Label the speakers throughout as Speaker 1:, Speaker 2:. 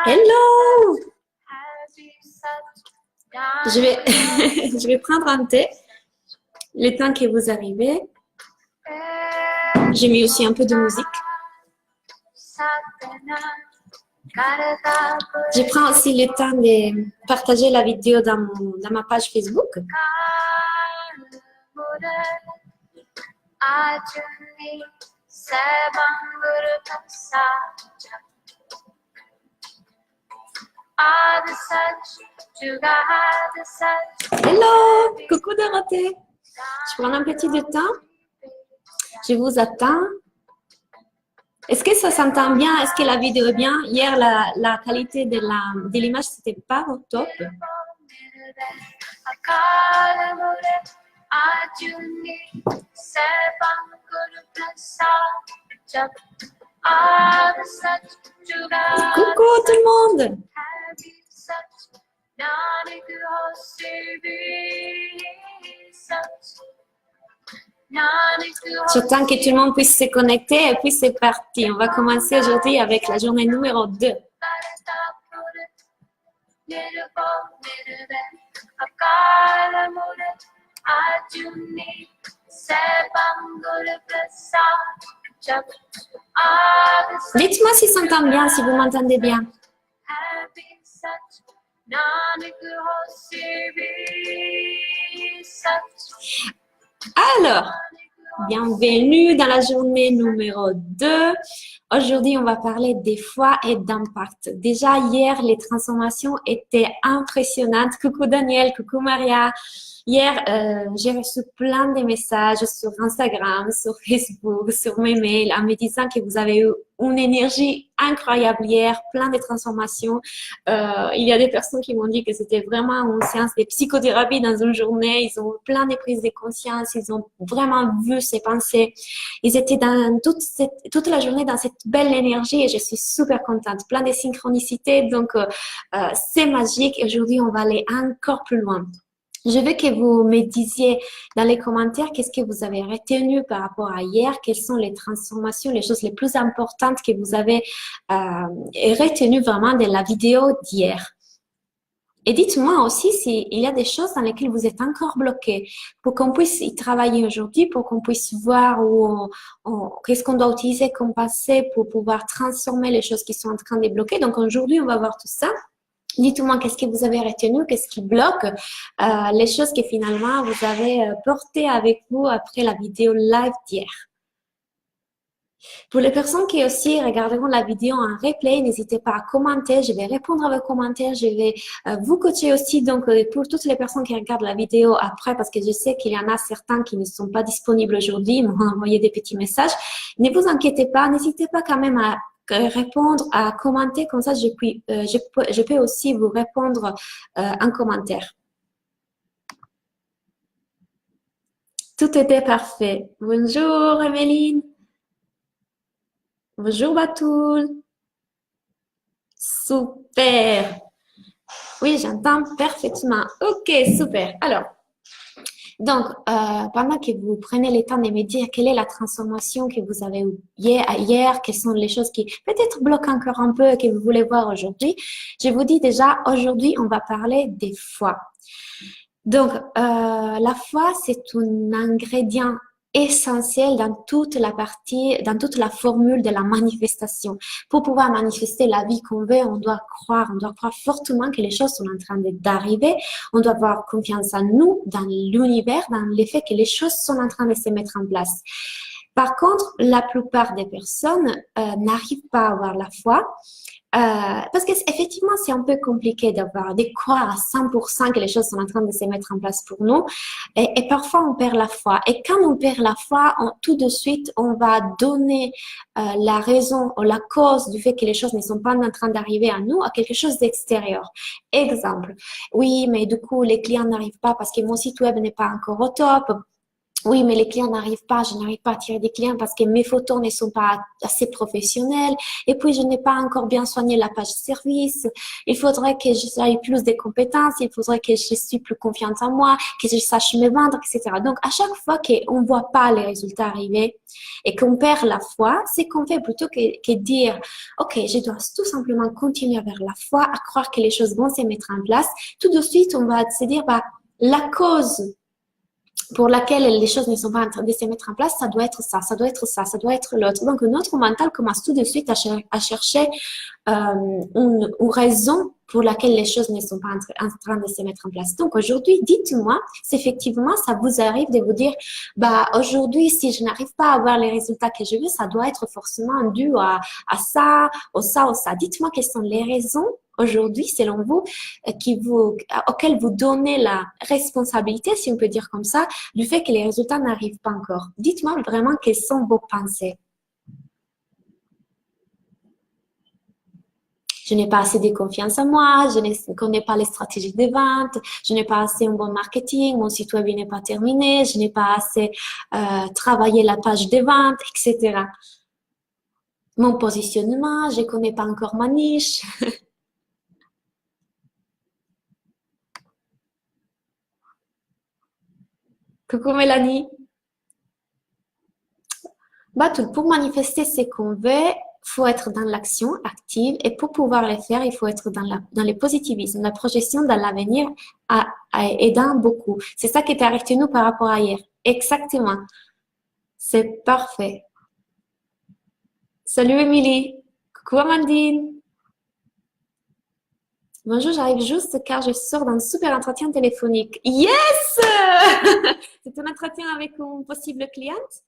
Speaker 1: Hello! Je vais, je vais prendre un thé le temps que vous arrivez. J'ai mis aussi un peu de musique. Je prends aussi le temps de partager la vidéo dans ma page Facebook. Hello! Coucou Dorothée! Je prends un petit de temps. Je vous attends. Est-ce que ça s'entend bien? Est-ce que la vidéo est bien? Hier, la qualité de l'image, c'était pas au top. Coucou tout le monde! J'attends que tout le monde puisse se connecter et puis c'est parti. On va commencer aujourd'hui avec la journée numéro 2. Dites-moi si ça s'entend bien, si vous m'entendez bien. Alors, bienvenue dans la journée numéro 2. Aujourd'hui, on va parler des foi et d'impact. Déjà, hier, les transformations étaient impressionnantes. Coucou Daniel, coucou Maria. Hier, j'ai reçu plein de messages sur Instagram, sur Facebook, sur mes mails, en me disant que vous avez eu une énergie incroyable hier, plein de transformations. Il y a des personnes qui m'ont dit que c'était vraiment une séance de psychothérapie dans une journée. Ils ont eu plein de prises de conscience, ils ont vraiment vu ces pensées. Ils étaient dans toute la journée dans cette belle énergie et je suis super contente. Plein de synchronicités, donc c'est magique. Aujourd'hui, on va aller encore plus loin. Je veux que vous me disiez dans les commentaires qu'est-ce que vous avez retenu par rapport à hier, quelles sont les transformations, les choses les plus importantes que vous avez retenues vraiment de la vidéo d'hier. Et dites-moi aussi s'il y a des choses dans lesquelles vous êtes encore bloqué pour qu'on puisse y travailler aujourd'hui, pour qu'on puisse voir qu'est-ce qu'on doit utiliser comme passé pour pouvoir transformer les choses qui sont en train de bloquer. Donc aujourd'hui, on va voir tout ça. Dites-moi qu'est-ce que vous avez retenu, qu'est-ce qui bloque, les choses que finalement vous avez portées avec vous après la vidéo live d'hier. Pour les personnes qui aussi regarderont la vidéo en replay, n'hésitez pas à commenter, je vais répondre à vos commentaires, je vais vous coacher aussi, donc pour toutes les personnes qui regardent la vidéo après, parce que je sais qu'il y en a certains qui ne sont pas disponibles aujourd'hui, ils m'ont envoyé des petits messages. Ne vous inquiétez pas, n'hésitez pas quand même à répondre, à commenter, comme ça je peux aussi vous répondre en commentaire. Tout était parfait. Bonjour Emeline. Bonjour Batoul. Super. Oui, j'entends parfaitement. Ok, super. Alors, donc, pendant que vous prenez le temps de me dire quelle est la transformation que vous avez eue hier, quelles sont les choses qui peut-être bloquent encore un peu et que vous voulez voir aujourd'hui, je vous dis déjà, aujourd'hui, on va parler des foi. Donc, la foi, c'est un ingrédient essentiel dans toute la formule de la manifestation. Pour pouvoir manifester la vie qu'on veut, on doit croire fortement que les choses sont en train d'arriver. On doit avoir confiance en nous, dans l'univers, dans le fait que les choses sont en train de se mettre en place. Par contre, la plupart des personnes n'arrivent pas à avoir la foi. Parce qu'effectivement, c'est un peu compliqué de croire à 100% que les choses sont en train de se mettre en place pour nous. Et parfois, on perd la foi. Et quand on perd la foi, tout de suite, on va donner la raison ou la cause du fait que les choses ne sont pas en train d'arriver à nous à quelque chose d'extérieur. Exemple, oui, mais du coup, les clients n'arrivent pas parce que mon site web n'est pas encore au top. oui, mais les clients n'arrivent pas, je n'arrive pas à attirer des clients parce que mes photos ne sont pas assez professionnelles. Et puis, je n'ai pas encore bien soigné la page service. Il faudrait que j'aille plus de compétences. Il faudrait que je suis plus confiante en moi, que je sache me vendre, etc. Donc, à chaque fois qu'on ne voit pas les résultats arriver et qu'on perd la foi, c'est qu'on fait plutôt que dire, OK, je dois tout simplement continuer vers la foi, à croire que les choses vont se mettre en place. Tout de suite, on va se dire, bah, la cause pour laquelle les choses ne sont pas en train de se mettre en place, ça doit être ça, ça doit être ça, ça doit être l'autre. Donc, notre mental commence tout de suite à chercher une raison pour laquelle les choses ne sont pas en train de se mettre en place. Donc, aujourd'hui, dites-moi si effectivement ça vous arrive de vous dire, bah, aujourd'hui, si je n'arrive pas à avoir les résultats que je veux, ça doit être forcément dû à ça, au ça, au ça. Dites-moi quelles sont les raisons aujourd'hui, selon vous, auxquelles vous donnez la responsabilité, si on peut dire comme ça, du fait que les résultats n'arrivent pas encore. Dites-moi vraiment quelles sont vos pensées. Je n'ai pas assez de confiance en moi, je ne connais pas les stratégies de vente, je n'ai pas assez un bon marketing, mon site web n'est pas terminé, je n'ai pas assez travaillé la page de vente, etc. Mon positionnement, je ne connais pas encore ma niche. Coucou Mélanie. Bah, pour manifester ce qu'on veut, faut être dans l'action active et pour pouvoir le faire, il faut être dans le positivisme, la projection dans l'avenir aidant beaucoup. C'est ça qui est avec nous par rapport à hier. Exactement. C'est parfait. Salut Émilie. Coucou Amandine. Bonjour, j'arrive juste car je sors d'un super entretien téléphonique. Yes! C'est un entretien avec une possible cliente?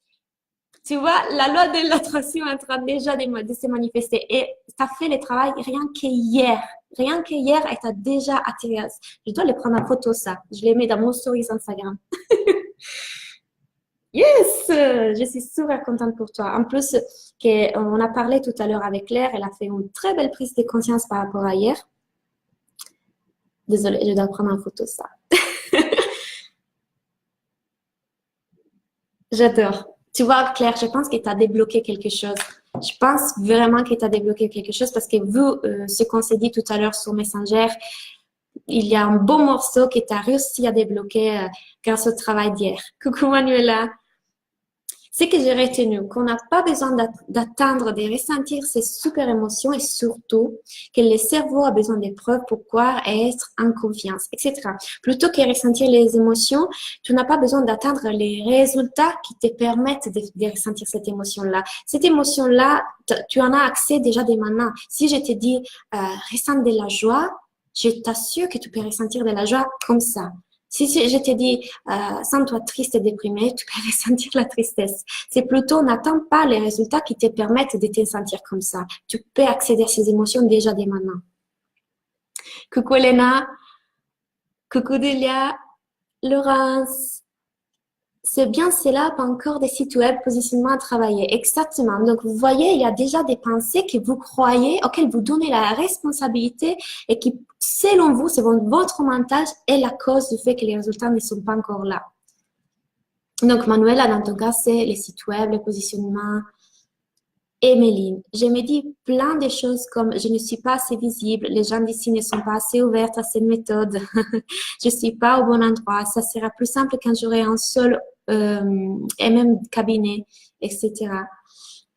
Speaker 1: Tu vois, la loi de l'attraction est en train déjà de se manifester. Et tu as fait le travail rien qu'hier. Rien qu'hier, et tu as déjà attiré. Je dois les prendre en photo, ça. Je les mets dans mon stories Instagram. Yes! Je suis super contente pour toi. En plus, on a parlé tout à l'heure avec Claire. Elle a fait une très belle prise de conscience par rapport à hier. Désolée, je dois prendre en photo ça. J'adore. Tu vois, Claire, je pense que tu as débloqué quelque chose. Je pense vraiment que tu as débloqué quelque chose parce que vu ce qu'on s'est dit tout à l'heure sur Messenger, il y a un beau morceau que tu as réussi à débloquer grâce au travail d'hier. Coucou Manuela. C'est que j'ai retenu qu'on n'a pas besoin d'attendre, de ressentir ces super émotions et surtout que le cerveau a besoin des preuves pour pouvoir être en confiance, etc. Plutôt que ressentir les émotions, tu n'as pas besoin d'attendre les résultats qui te permettent de ressentir cette émotion-là. Cette émotion-là, tu en as accès déjà dès maintenant. Si je te dis ressens de la joie, je t'assure que tu peux ressentir de la joie comme ça. Si je te dis, sens-toi triste et déprimé, tu peux ressentir la tristesse. C'est plutôt, n'attends pas les résultats qui te permettent de te sentir comme ça. Tu peux accéder à ces émotions déjà dès maintenant. Coucou Elena. Coucou Delia. Laurence. C'est bien cela, pas encore des sites web, positionnement à travailler. Exactement. Donc, vous voyez, il y a déjà des pensées que vous croyez, auxquelles vous donnez la responsabilité et qui, selon vous, c'est votre mental est la cause du fait que les résultats ne sont pas encore là. Donc, Manuela, dans ton cas, c'est les sites web, le positionnement. Emeline, je me dis plein de choses comme je ne suis pas assez visible, les gens d'ici ne sont pas assez ouverts à cette méthode, je suis pas au bon endroit, ça sera plus simple quand j'aurai un seul et même cabinet, etc.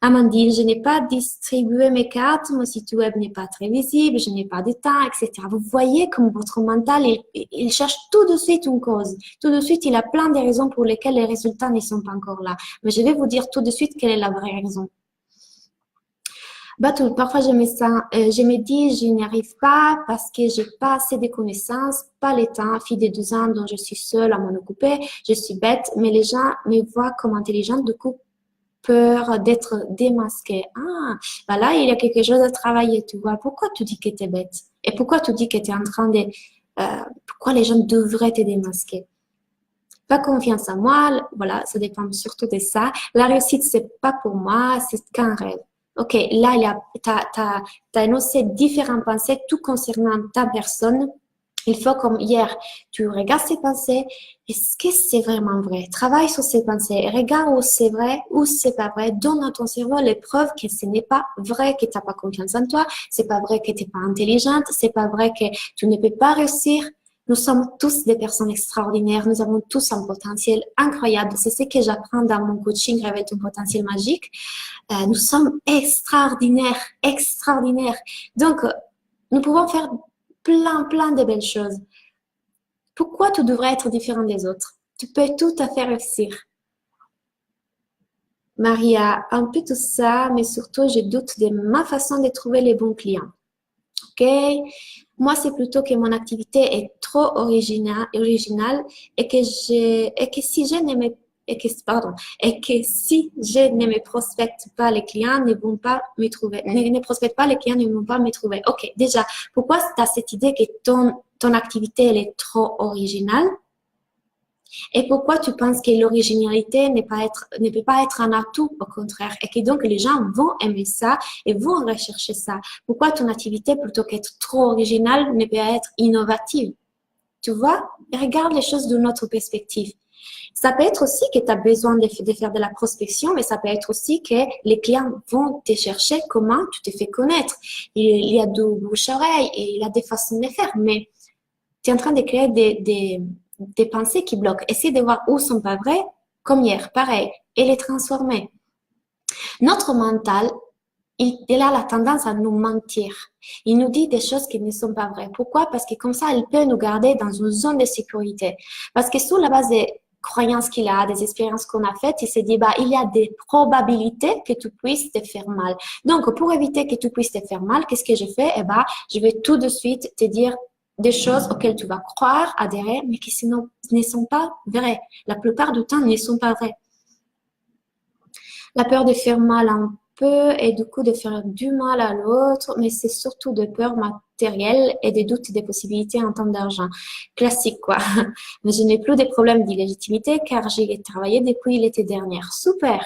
Speaker 1: Amandine, je n'ai pas distribué mes cartes, mon site web n'est pas très visible, je n'ai pas de temps, etc. Vous voyez comme votre mental, il cherche tout de suite une cause. Tout de suite, il a plein de raisons pour lesquelles les résultats ne sont pas encore là. Mais je vais vous dire tout de suite quelle est la vraie raison. Parfois je me dis, je n'y arrive pas parce que j'ai pas assez de connaissances, pas le temps, fille de 12 ans dont je suis seule à m'en occuper, je suis bête, mais les gens me voient comme intelligente, du coup, peur d'être démasquée. Ah, là, il y a quelque chose à travailler, tu vois. Pourquoi tu dis que tu es bête? Et pourquoi tu dis que tu es en train de... pourquoi les gens devraient te démasquer? Pas confiance en moi, voilà, ça dépend surtout de ça. La réussite, c'est pas pour moi, c'est qu'un rêve. Ok, là, tu as énoncé différentes pensées, tout concernant ta personne, Il faut, comme hier, tu regardes ces pensées. Est-ce que c'est vraiment vrai? Travaille sur ces pensées. Regarde où c'est vrai, où c'est pas vrai. Donne à ton cerveau les preuves que ce n'est pas vrai, que tu n'as pas confiance en toi. C'est pas vrai que tu n'es pas intelligente. C'est pas vrai que tu ne peux pas réussir. Nous sommes tous des personnes extraordinaires. Nous avons tous un potentiel incroyable. C'est ce que j'apprends dans mon coaching Réveille ton potentiel magique. Nous sommes extraordinaires, extraordinaires. Donc, nous pouvons faire plein de belles choses. Pourquoi tu devrais être différent des autres? Tu peux tout à fait réussir. Maria, un peu tout ça, mais surtout, je doute de ma façon de trouver les bons clients. Ok? Moi, c'est plutôt que mon activité est trop originale et que si je ne me, et que si je ne me prospecte pas, les clients ne vont pas me trouver. Ne prospecte pas, les clients ne vont pas me trouver. Ok, déjà, pourquoi tu as cette idée que ton activité, elle est trop originale? Et pourquoi tu penses que l'originalité ne peut pas être un atout, au contraire, et que donc les gens vont aimer ça et vont rechercher ça? Pourquoi ton activité, plutôt qu'être trop originale, ne peut être innovative? Tu vois? Et regarde les choses d'une autre perspective. Ça peut être aussi que tu as besoin de faire de la prospection, mais ça peut être aussi que les clients vont te chercher comment tu te fais connaître. Il y a du bouche-oreille et il y a des façons de faire, mais tu es en train de créer des pensées qui bloquent. Essaye de voir où sont pas vraies, comme hier, pareil, et les transformer. Notre mental, il a la tendance à nous mentir. Il nous dit des choses qui ne sont pas vraies. Pourquoi? Parce que comme ça, il peut nous garder dans une zone de sécurité. Parce que sur la base des croyances qu'il a, des expériences qu'on a faites, il s'est dit, bah, il y a des probabilités que tu puisses te faire mal. Donc, pour éviter que tu puisses te faire mal, qu'est-ce que je fais? Eh ben, je vais tout de suite te dire des choses auxquelles tu vas croire, adhérer, mais qui sinon ne sont pas vraies. La plupart du temps, ne sont pas vraies. La peur de faire mal un peu et du coup de faire du mal à l'autre, mais c'est surtout de peur matérielle et des doutes des possibilités en termes d'argent. Classique, quoi. Mais je n'ai plus de problèmes d'illégitimité car j'y ai travaillé depuis l'été dernier. Super!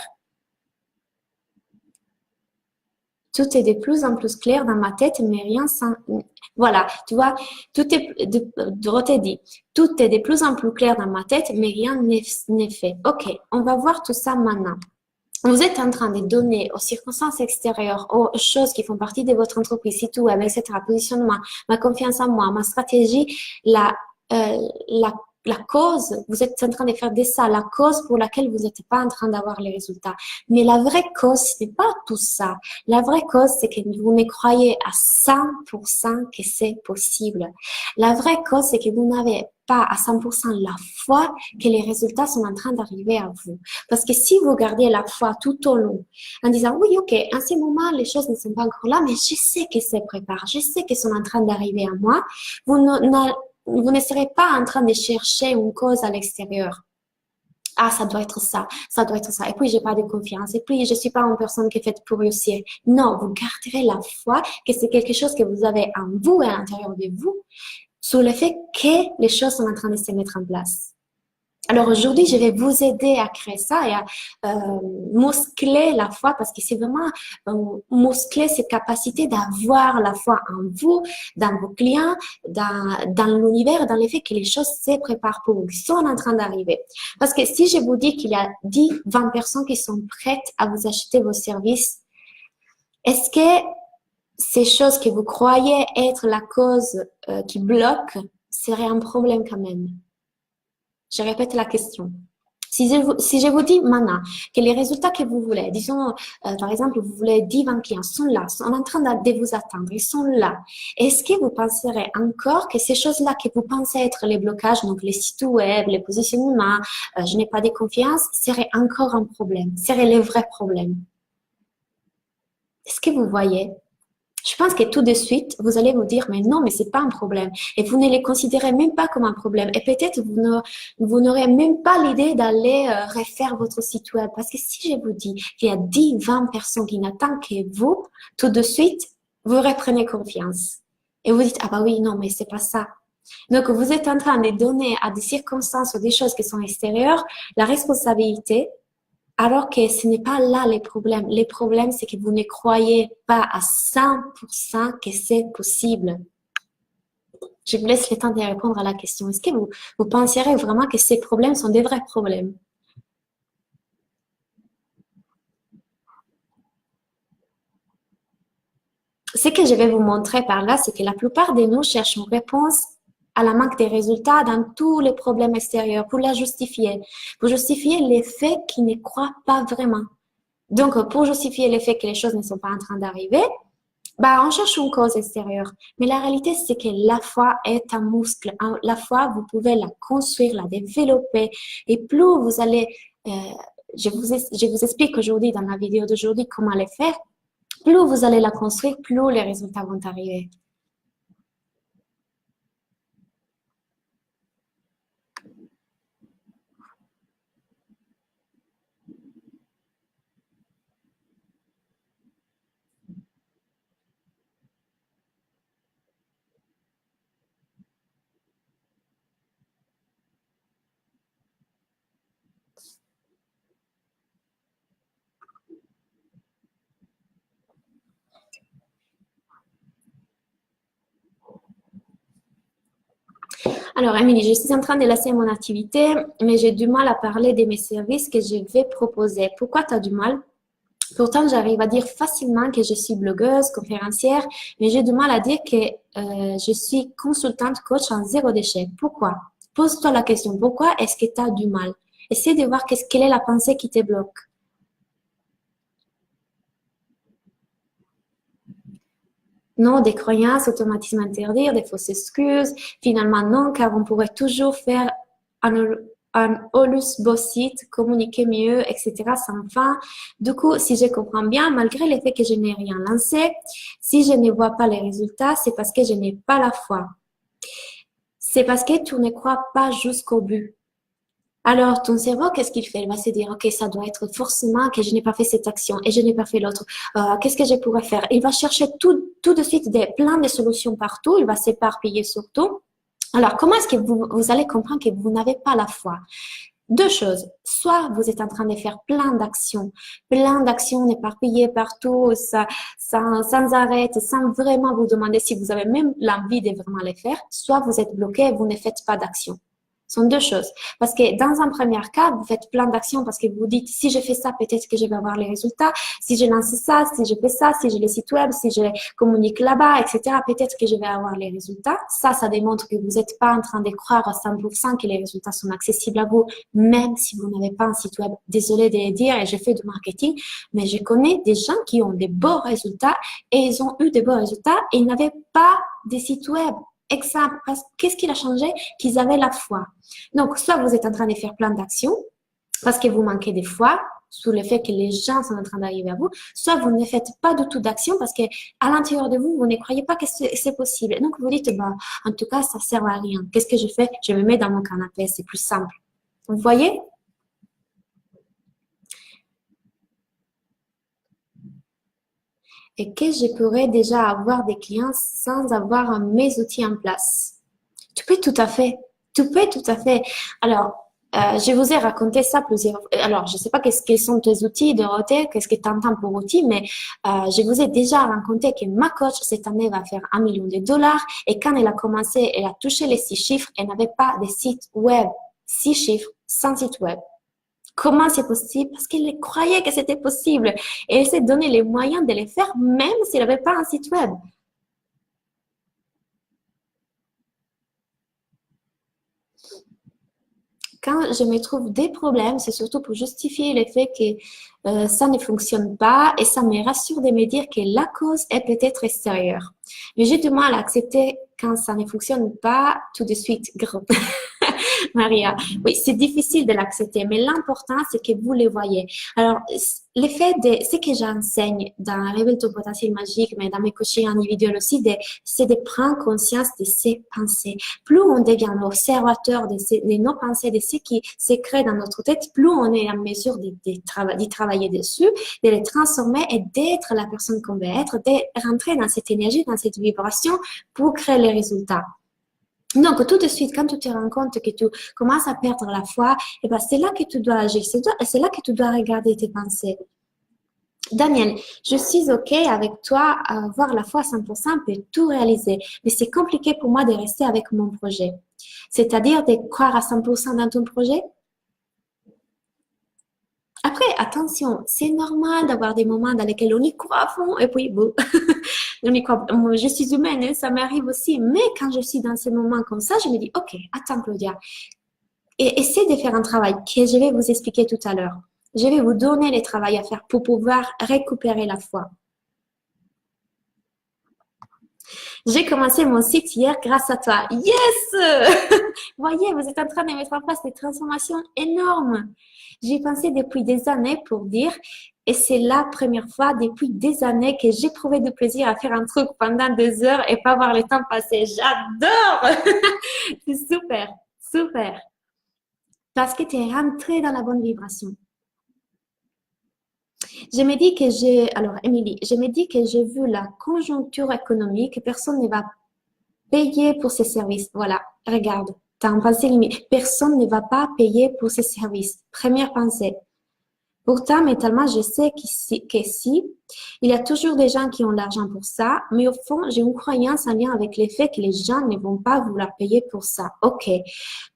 Speaker 1: Tout est de plus en plus clair dans ma tête, mais rien sans... Voilà, tu vois, tout est... Dorothée dit, tout est de plus en plus clair dans ma tête, mais rien n'est fait. Ok, on va voir tout ça maintenant. Vous êtes en train de donner aux circonstances extérieures, aux choses qui font partie de votre entreprise, site web, etc., positionnement, ma confiance en moi, ma stratégie, euh, la, la cause, vous êtes en train de faire de ça, la cause pour laquelle vous n'êtes pas en train d'avoir les résultats. Mais la vraie cause, ce n'est pas tout ça. La vraie cause, c'est que vous ne croyez à 100% que c'est possible. La vraie cause, c'est que vous n'avez pas à 100% la foi que les résultats sont en train d'arriver à vous. Parce que si vous gardez la foi tout au long, en disant, oui, ok, en ce moment, les choses ne sont pas encore là, mais je sais que c'est préparé, je sais qu'elles sont en train d'arriver à moi, vous ne serez pas en train de chercher une cause à l'extérieur. Ah, ça doit être ça, ça doit être ça. Et puis, j'ai pas de confiance. Et puis, je suis pas une personne qui est faite pour réussir. Non, vous garderez la foi que c'est quelque chose que vous avez en vous et à l'intérieur de vous, sur le fait que les choses sont en train de se mettre en place. Alors aujourd'hui, je vais vous aider à créer ça et à muscler la foi parce que c'est vraiment muscler cette capacité d'avoir la foi en vous, dans vos clients, dans l'univers, dans le fait que les choses se préparent pour vous, qui sont en train d'arriver. Parce que si je vous dis qu'il y a 10, 20 personnes qui sont prêtes à vous acheter vos services, est-ce que ces choses que vous croyez être la cause qui bloque seraient un problème quand même? Je répète la question. Si je vous dis maintenant que les résultats que vous voulez, disons par exemple, vous voulez 10, 20 clients, sont là, sont en train de vous attendre, ils sont là. Est-ce que vous penserez encore que ces choses-là que vous pensez être les blocages, donc les sites web, les positionnements, je n'ai pas de confiance, seraient encore un problème, seraient les vrais problèmes? Est-ce que vous voyez? Je pense que tout de suite, vous allez vous dire, mais non, mais c'est pas un problème. Et vous ne les considérez même pas comme un problème. Et peut-être vous n'aurez même pas l'idée d'aller refaire votre site web. Parce que si je vous dis qu'il y a 10, 20 personnes qui n'attendent que vous, tout de suite, vous reprenez confiance. Et vous dites, ah bah oui, non, mais c'est pas ça. Donc, vous êtes en train de donner à des circonstances ou des choses qui sont extérieures la responsabilité alors que ce n'est pas là les problèmes. Les problèmes, c'est que vous ne croyez pas à 100% que c'est possible. Je vous laisse le temps de répondre à la question. Est-ce que vous penseriez vraiment que ces problèmes sont des vrais problèmes? Ce que je vais vous montrer par là, c'est que la plupart de nous cherchent une réponse à la manque des résultats dans tous les problèmes extérieurs pour justifier les faits qui ne croient pas vraiment. Donc, pour justifier le fait que les choses ne sont pas en train d'arriver, bah, on cherche une cause extérieure. Mais la réalité, c'est que la foi est un muscle. La foi, vous pouvez la construire, la développer. Et plus vous allez, euh, je vous explique aujourd'hui dans la vidéo d'aujourd'hui comment le faire. Plus vous allez la construire, plus les résultats vont arriver. Alors, Émilie, je suis en train de laisser mon activité, mais j'ai du mal à parler de mes services que je vais proposer. Pourquoi tu as du mal? Pourtant, j'arrive à dire facilement que je suis blogueuse, conférencière, mais j'ai du mal à dire que je suis consultante coach en zéro déchet. Pourquoi? Pose-toi la question, pourquoi est-ce que tu as du mal? Essaie de voir quelle est la pensée qui te bloque. Non, des croyances, automatismes interdire, des fausses excuses. Finalement, non, car on pourrait toujours faire un holus bossit, communiquer mieux, etc. sans fin. Du coup, si je comprends bien, malgré le fait que je n'ai rien lancé, si je ne vois pas les résultats, c'est parce que je n'ai pas la foi. C'est parce que tu ne crois pas jusqu'au but. Alors, ton cerveau, qu'est-ce qu'il fait? Il va se dire, OK, ça doit être forcément que je n'ai pas fait cette action et je n'ai pas fait l'autre. Qu'est-ce que je pourrais faire? Il va chercher tout de suite plein de solutions partout. Il va s'éparpiller sur tout. Alors, comment est-ce que vous allez comprendre que vous n'avez pas la foi? Deux choses. Soit vous êtes en train de faire plein d'actions éparpillées partout, sans arrêt, sans vraiment vous demander si vous avez même l'envie de vraiment les faire. Soit vous êtes bloqué et vous ne faites pas d'action. Ce sont deux choses. Parce que dans un premier cas, vous faites plein d'actions parce que vous dites, si je fais ça, peut-être que je vais avoir les résultats. Si je lance ça, si je fais ça, si j'ai le site web, si je communique là-bas, etc., peut-être que je vais avoir les résultats. Ça démontre que vous n'êtes pas en train de croire à 100% que les résultats sont accessibles à vous, même si vous n'avez pas un site web. Désolée de le dire, et je fais du marketing, mais je connais des gens qui ont des beaux résultats et ils ont eu des beaux résultats et ils n'avaient pas de site web. Exemple, qu'est-ce qui a changé? Qu'ils avaient la foi. Donc, soit vous êtes en train de faire plein d'actions parce que vous manquez de foi, sous le fait que les gens sont en train d'arriver à vous, soit vous ne faites pas du tout d'action parce que à l'intérieur de vous, vous ne croyez pas que c'est possible. Donc, vous dites, bah, en tout cas, ça sert à rien. Qu'est-ce que je fais? Je me mets dans mon canapé, c'est plus simple. Vous voyez? Et que je pourrais déjà avoir des clients sans avoir mes outils en place. Tu peux tout à fait. Tu peux tout à fait. Alors, je vous ai raconté ça plusieurs fois. Alors, je ne sais pas quels sont tes outils, Dorothée, qu'est-ce que tu entends pour outils, mais je vous ai déjà raconté que ma coach, cette année, va faire 1 million de dollars. Et quand elle a commencé, elle a touché les 6 chiffres. Elle n'avait pas de site web. 6 chiffres sans site web. Comment c'est possible? Parce qu'elle croyait que c'était possible. Et elle s'est donné les moyens de le faire, même s'il n'avait pas un site web. Quand je me trouve des problèmes, c'est surtout pour justifier le fait que ça ne fonctionne pas et ça me rassure de me dire que la cause est peut-être extérieure. Mais j'ai du mal à accepter quand ça ne fonctionne pas tout de suite. Maria, oui, c'est difficile de l'accepter, mais l'important, c'est que vous les voyez. Alors, l'effet de ce que j'enseigne dans Révèle ton potentiel magique, mais dans mes coachings individuels aussi, c'est de prendre conscience de ses pensées. Plus on devient l'observateur de nos pensées, de ce qui se crée dans notre tête, plus on est en mesure d'y travailler dessus, de les transformer et d'être la personne qu'on veut être, de rentrer dans cette énergie, dans cette vibration pour créer les résultats. Donc, tout de suite, quand tu te rends compte que tu commences à perdre la foi, eh ben, c'est là que tu dois agir, c'est là que tu dois regarder tes pensées. Daniel, je suis OK avec toi à voir la foi à 100% peut tout réaliser, mais c'est compliqué pour moi de rester avec mon projet. C'est-à-dire de croire à 100% dans ton projet. Après, attention, c'est normal d'avoir des moments dans lesquels on y croit à fond et puis bon, on y croit. Moi, je suis humaine, hein, ça m'arrive aussi. Mais quand je suis dans ces moments comme ça, je me dis, OK, attends Claudia, et essaie de faire un travail que je vais vous expliquer tout à l'heure. Je vais vous donner les travaux à faire pour pouvoir récupérer la foi. J'ai commencé mon site hier grâce à toi. Yes! Voyez, vous êtes en train de mettre en place des transformations énormes. J'y pensé depuis des années pour dire, et c'est la première fois depuis des années que j'ai trouvé du plaisir à faire un truc pendant 2 heures et pas voir le temps passer. J'adore! C'est super, super. Parce que tu es rentré dans la bonne vibration. Je me dis que alors Émilie, je me dis que j'ai vu la conjoncture économique, personne ne va payer pour ces services. Voilà, regarde, tu as une pensée limite. Personne ne va pas payer pour ces services. Première pensée. Pourtant, mentalement, je sais que si, il y a toujours des gens qui ont l'argent pour ça, mais au fond, j'ai une croyance en lien avec le fait que les gens ne vont pas vouloir payer pour ça. OK.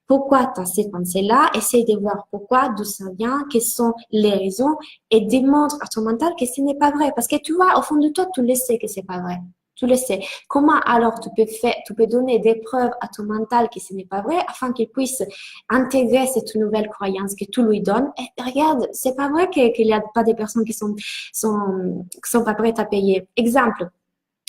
Speaker 1: Pourquoi tu as cette pensée-là? Essaye de voir pourquoi, d'où ça vient, quelles sont les raisons et démontre à ton mental que ce n'est pas vrai. Parce que tu vois, au fond de toi, tu le sais que c'est pas vrai. Tu le sais. Comment alors tu peux donner des preuves à ton mental que ce n'est pas vrai afin qu'il puisse intégrer cette nouvelle croyance que tu lui donnes. Et regarde, c'est pas vrai qu'il n'y a pas des personnes qui sont pas prêtes à payer. Exemple.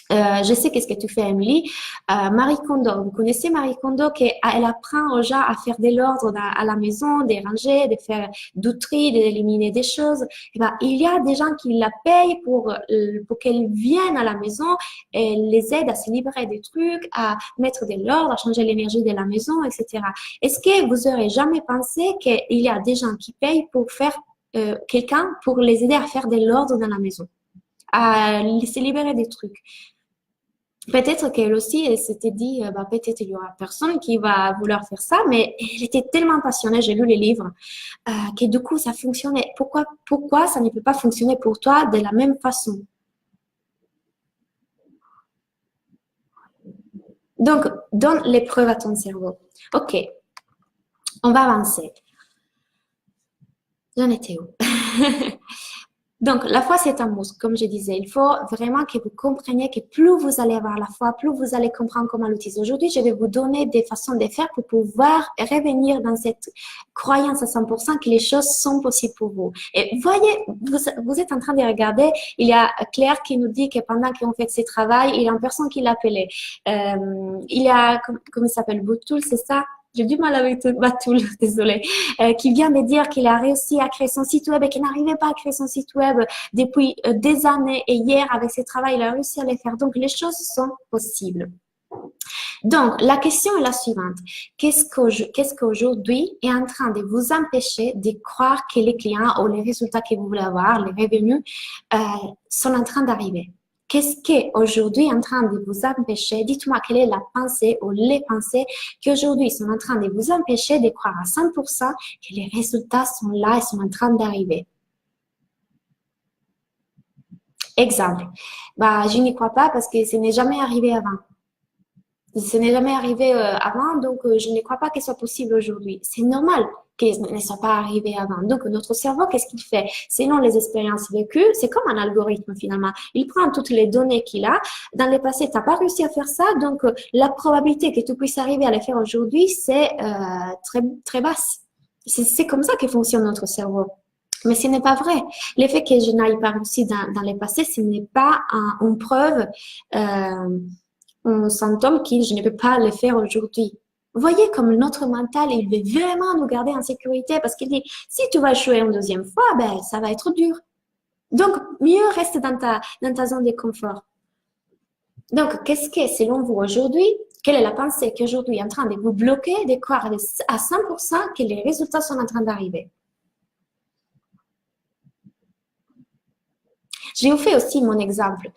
Speaker 1: Je sais qu'est-ce que tu fais, Emily. Marie Kondo, vous connaissez Marie Kondo elle apprend aux gens à faire de l'ordre à la maison, de ranger, de faire du tri, d'éliminer des choses. Et ben, il y a des gens qui la payent pour qu'elle vienne à la maison et les aide à se libérer des trucs, à mettre de l'ordre, à changer l'énergie de la maison, etc. Est-ce que vous aurez jamais pensé qu'il y a des gens qui payent pour faire quelqu'un pour les aider à faire de l'ordre dans la maison, à se libérer des trucs? Peut-être qu'elle aussi, elle s'était dit, bah, peut-être il y aura personne qui va vouloir faire ça, mais elle était tellement passionnée, j'ai lu les livres, que du coup, ça fonctionnait. Pourquoi ça ne peut pas fonctionner pour toi de la même façon? Donc, donne l'épreuve à ton cerveau. OK, on va avancer. J'en étais où? Donc, la foi, c'est un muscle, comme je disais. Il faut vraiment que vous compreniez que plus vous allez avoir la foi, plus vous allez comprendre comment l'utiliser. Aujourd'hui, je vais vous donner des façons de faire pour pouvoir revenir dans cette croyance à 100% que les choses sont possibles pour vous. Et voyez, vous êtes en train de regarder, il y a Claire qui nous dit que pendant qu'on fait ce travail, il y a une personne qui l'appelait. Il y a, comment il s'appelle, Boutoul, c'est ça? J'ai du mal avec tout, Batoul, désolée, qui vient de dire qu'il a réussi à créer son site web et qu'il n'arrivait pas à créer son site web depuis des années. Et hier, avec ses travaux, il a réussi à les faire. Donc, les choses sont possibles. Donc, la question est la suivante. Qu'est-ce qu'aujourd'hui est en train de vous empêcher de croire que les clients ou les résultats que vous voulez avoir, les revenus, sont en train d'arriver? Qu'est-ce qui est aujourd'hui en train de vous empêcher? Dites-moi quelle est la pensée ou les pensées qui aujourd'hui sont en train de vous empêcher de croire à 100% que les résultats sont là et sont en train d'arriver. Exemple. Bah, je n'y crois pas parce que ce n'est jamais arrivé avant. Ce n'est jamais arrivé avant, donc je ne crois pas qu'il soit possible aujourd'hui. C'est normal qu'il ne soit pas arrivé avant. Donc notre cerveau, qu'est-ce qu'il fait? Selon les expériences vécues, c'est comme un algorithme finalement. Il prend toutes les données qu'il a. Dans le passé, tu n'as pas réussi à faire ça, donc la probabilité que tu puisses arriver à le faire aujourd'hui, c'est très, très basse. C'est comme ça que fonctionne notre cerveau. Mais ce n'est pas vrai. Le fait que je n'aille pas réussi dans le passé, ce n'est pas une preuve un symptôme que je ne peux pas le faire aujourd'hui. Vous voyez comme notre mental, il veut vraiment nous garder en sécurité parce qu'il dit, si tu vas échouer une deuxième fois, ben, ça va être dur. Donc, mieux reste dans ta zone de confort. Donc, qu'est-ce que, selon vous, aujourd'hui, quelle est la pensée qui aujourd'hui est en train de vous bloquer, de croire à 100% que les résultats sont en train d'arriver? Je vous fais aussi mon exemple.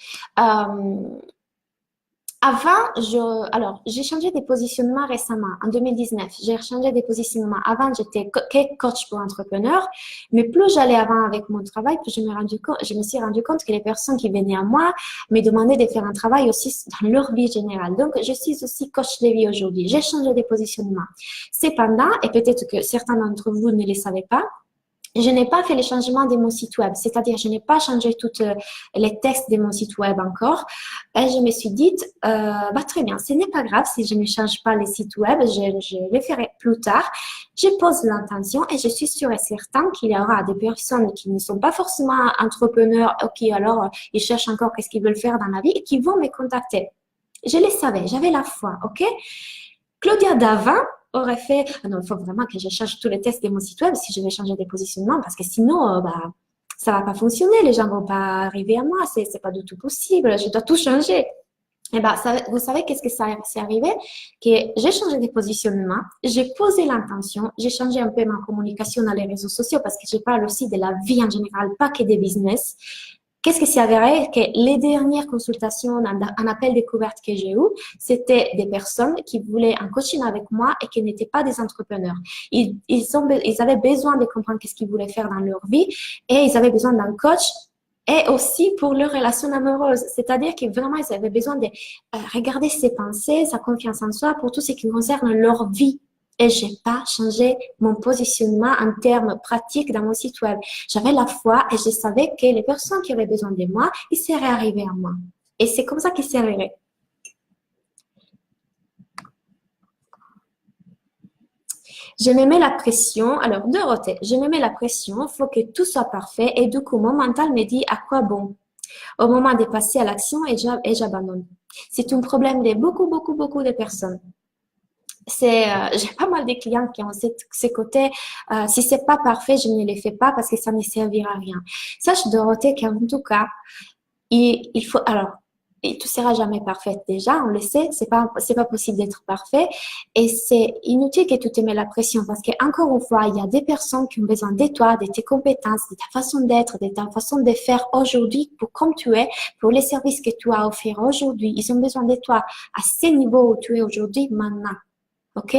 Speaker 1: Alors, j'ai changé des positionnements récemment, en 2019. J'ai changé des positionnements. Avant, j'étais coach pour entrepreneurs, mais plus j'allais avant avec mon travail, plus je me suis rendu compte que les personnes qui venaient à moi me demandaient de faire un travail aussi dans leur vie générale. Donc, je suis aussi coach de vie aujourd'hui. J'ai changé des positionnements. Cependant, et peut-être que certains d'entre vous ne le savaient pas, je n'ai pas fait les changements de mon site web, c'est-à-dire je n'ai pas changé tous les textes de mon site web encore. Et je me suis dit, très bien, ce n'est pas grave si je ne change pas les sites web, je le ferai plus tard. Je pose l'intention et je suis sûre et certaine qu'il y aura des personnes qui ne sont pas forcément entrepreneurs, ok, alors ils cherchent encore qu'est-ce qu'ils veulent faire dans la vie et qui vont me contacter. Je le savais, j'avais la foi, ok? Claudia Davin aurait fait, ah non, il faut vraiment que je change tous les tests de mon site web si je vais changer des positionnements parce que sinon, ça va pas fonctionner, les gens vont pas arriver à moi, c'est pas du tout possible, je dois tout changer. Eh ben, vous savez qu'est-ce que ça s'est arrivé? Que j'ai changé de positionnement, j'ai posé l'intention, j'ai changé un peu ma communication dans les réseaux sociaux parce que je parle aussi de la vie en général, pas que des business. Qu'est-ce qui s'est avéré? Que les dernières consultations en appel découverte que j'ai eues, c'était des personnes qui voulaient un coaching avec moi et qui n'étaient pas des entrepreneurs. Ils avaient besoin de comprendre qu'est-ce qu'ils voulaient faire dans leur vie et ils avaient besoin d'un coach et aussi pour leur relation amoureuse. C'est-à-dire que vraiment, ils avaient besoin de regarder ses pensées, sa confiance en soi pour tout ce qui concerne leur vie. Et j'ai pas changé mon positionnement en termes pratiques dans mon site web. J'avais la foi et je savais que les personnes qui avaient besoin de moi, ils seraient arrivés à moi. Et c'est comme ça qu'ils s'est arrivé. Je me mets la pression. Alors, Dorothée, je me mets la pression. Il faut que tout soit parfait. Et du coup, mon mental me dit à quoi bon? Au moment de passer à l'action et j'abandonne. C'est un problème de beaucoup de personnes. J'ai pas mal de clients qui ont ce côté, si c'est pas parfait, je ne le fais pas parce que ça ne servira à rien. Sache, Dorothée, qu'en tout cas, il faut, alors, et tu seras jamais parfaite déjà, on le sait, c'est pas possible d'être parfait et c'est inutile que tu te mets la pression parce que encore une fois, il y a des personnes qui ont besoin de toi, de tes compétences, de ta façon d'être, de ta façon de faire aujourd'hui pour comme tu es, pour les services que tu as offerts aujourd'hui. Ils ont besoin de toi à ce niveau où tu es aujourd'hui, maintenant. OK?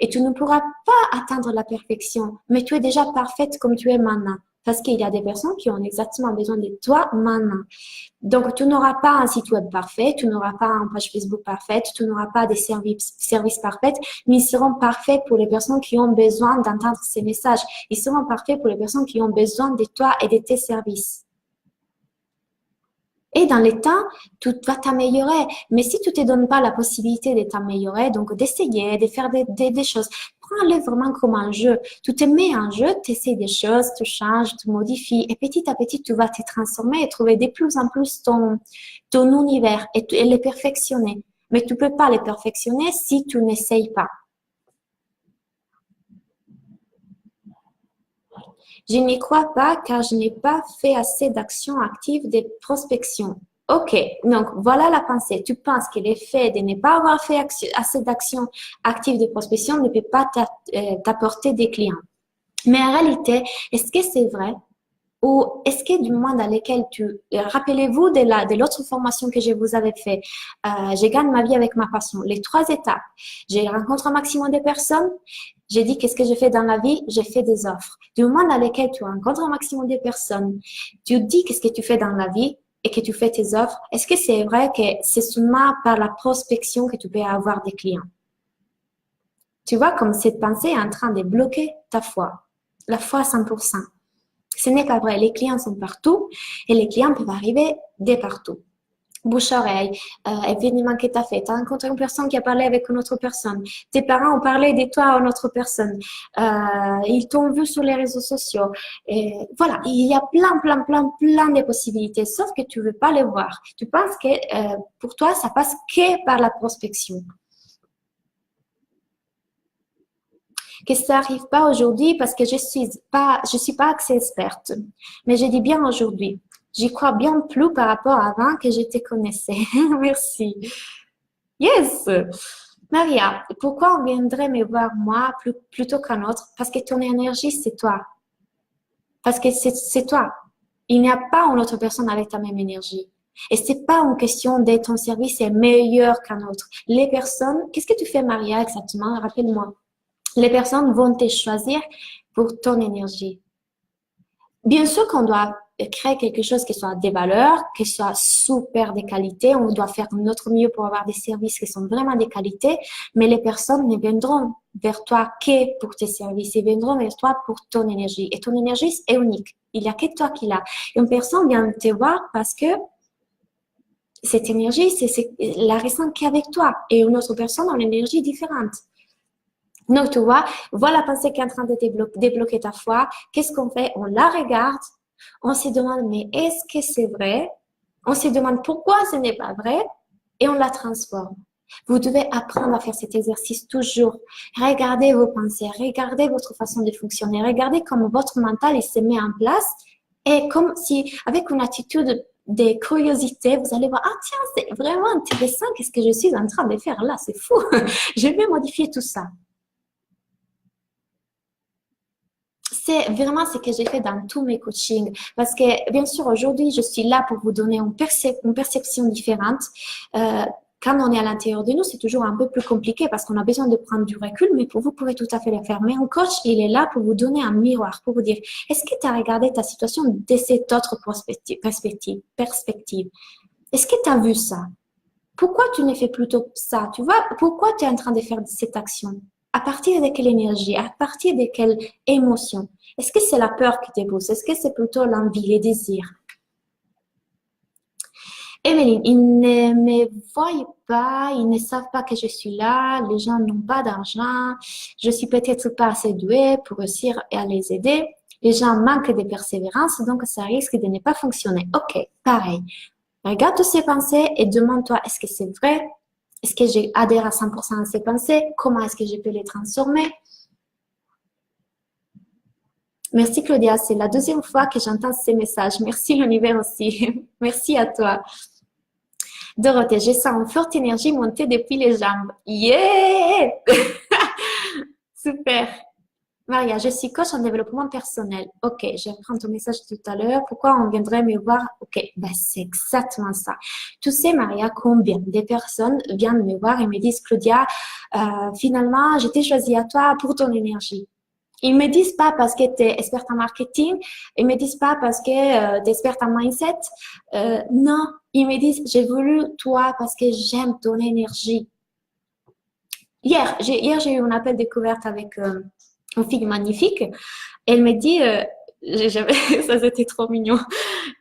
Speaker 1: Et tu ne pourras pas atteindre la perfection, mais tu es déjà parfaite comme tu es maintenant. Parce qu'il y a des personnes qui ont exactement besoin de toi maintenant. Donc, tu n'auras pas un site web parfait, tu n'auras pas une page Facebook parfaite, tu n'auras pas des services parfaits, mais ils seront parfaits pour les personnes qui ont besoin d'entendre ces messages. Ils seront parfaits pour les personnes qui ont besoin de toi et de tes services. Et dans les temps, tu vas t'améliorer. Mais si tu te donnes pas la possibilité de t'améliorer, donc d'essayer, de faire des choses, prends-le vraiment comme un jeu. Tu te mets en jeu, tu essaies des choses, tu changes, tu modifies, et petit à petit, tu vas te transformer et trouver de plus en plus ton univers et les perfectionner. Mais tu peux pas les perfectionner si tu n'essayes pas. Je n'y crois pas car je n'ai pas fait assez d'actions actives de prospection. Ok, donc voilà la pensée. Tu penses que l'effet de ne pas avoir fait assez d'actions actives de prospection ne peut pas t'apporter des clients. Mais en réalité, est-ce que c'est vrai? Ou est-ce que du moment dans lequel rappelez-vous de l'autre formation que je vous avais fait, je gagne ma vie avec ma passion, les 3 étapes. Je rencontre un maximum de personnes, j'ai dit qu'est-ce que je fais dans la vie, j'ai fait des offres. Du moment dans lequel tu rencontres un maximum de personnes, tu dis qu'est-ce que tu fais dans la vie et que tu fais tes offres, est-ce que c'est vrai que c'est seulement par la prospection que tu peux avoir des clients? Tu vois comme cette pensée est en train de bloquer ta foi, la foi à 100%. Ce n'est pas vrai. Les clients sont partout et les clients peuvent arriver de partout. Bouche-oreille, événement que tu as fait, tu as rencontré une personne qui a parlé avec une autre personne, tes parents ont parlé de toi à une autre personne, ils t'ont vu sur les réseaux sociaux. Et voilà, il y a plein de possibilités, sauf que tu veux pas les voir. Tu penses que pour toi, ça passe que par la prospection. Que ça n'arrive pas aujourd'hui parce que je suis pas assez experte. Mais je dis bien aujourd'hui. J'y crois bien plus par rapport à avant que je te connaissais. Merci. Yes! Maria, pourquoi on viendrait me voir moi plutôt qu'un autre? Parce que ton énergie, c'est toi. Parce que c'est toi. Il n'y a pas une autre personne avec ta même énergie. Et c'est pas une question de ton service est meilleur qu'un autre. Les personnes, qu'est-ce que tu fais, Maria, exactement? Rappelle-moi. Les personnes vont te choisir pour ton énergie. Bien sûr qu'on doit créer quelque chose qui soit des valeurs, qui soit super de qualité. On doit faire notre mieux pour avoir des services qui sont vraiment de qualité, mais les personnes ne viendront vers toi que pour tes services. Ils viendront vers toi pour ton énergie. Et ton énergie est unique. Il n'y a que toi qui l'as. Une personne vient te voir parce que cette énergie, c'est la ressent qu'avec toi. Et une autre personne a une énergie différente. Donc, tu vois, voilà la pensée qui est en train de débloquer ta foi. Qu'est-ce qu'on fait? On la regarde, on se demande, mais est-ce que c'est vrai? On se demande pourquoi ce n'est pas vrai et on la transforme. Vous devez apprendre à faire cet exercice toujours. Regardez vos pensées, regardez votre façon de fonctionner, regardez comment votre mental il se met en place et comme si, avec une attitude de curiosité, vous allez voir, ah tiens, c'est vraiment intéressant, qu'est-ce que je suis en train de faire là, c'est fou. Je vais modifier tout ça. C'est vraiment ce que j'ai fait dans tous mes coachings. Parce que, bien sûr, aujourd'hui, je suis là pour vous donner une perception différente. Quand on est à l'intérieur de nous, c'est toujours un peu plus compliqué parce qu'on a besoin de prendre du recul, mais vous pouvez tout à fait le faire. Mais un coach, il est là pour vous donner un miroir, pour vous dire, est-ce que tu as regardé ta situation de cette autre perspective? Est-ce que tu as vu ça? Pourquoi tu ne fais plutôt ça? Tu vois, pourquoi tu es en train de faire cette action? À partir de quelle énergie? À partir de quelle émotion? Est-ce que c'est la peur qui te pousse? Est-ce que c'est plutôt l'envie, les désirs? Evelyne, ils ne me voient pas, ils ne savent pas que je suis là, les gens n'ont pas d'argent, je suis peut-être pas assez douée pour réussir à les aider, les gens manquent de persévérance, donc ça risque de ne pas fonctionner. Ok, pareil. Regarde toutes ces pensées et demande-toi, est-ce que c'est vrai? Est-ce que j'adhère à 100% à ces pensées? Comment est-ce que je peux les transformer? Merci Claudia, c'est la deuxième fois que j'entends ces messages. Merci l'univers aussi. Merci à toi. Dorothée, je sens une forte énergie monter depuis les jambes. Yeah! Super. Maria, je suis coach en développement personnel. Ok, je reprends ton message tout à l'heure. Pourquoi on viendrait me voir? Ok, ben c'est exactement ça. Tu sais, Maria, combien de personnes viennent me voir et me disent, Claudia, finalement, j'ai été choisie à toi pour ton énergie. Ils me disent pas parce que tu es experte en marketing, ils me disent pas parce que tu es experte en mindset. Non, ils me disent, j'ai voulu toi parce que j'aime ton énergie. Hier, j'ai eu un appel découverte avec une fille magnifique. Elle me dit, ça c'était trop mignon.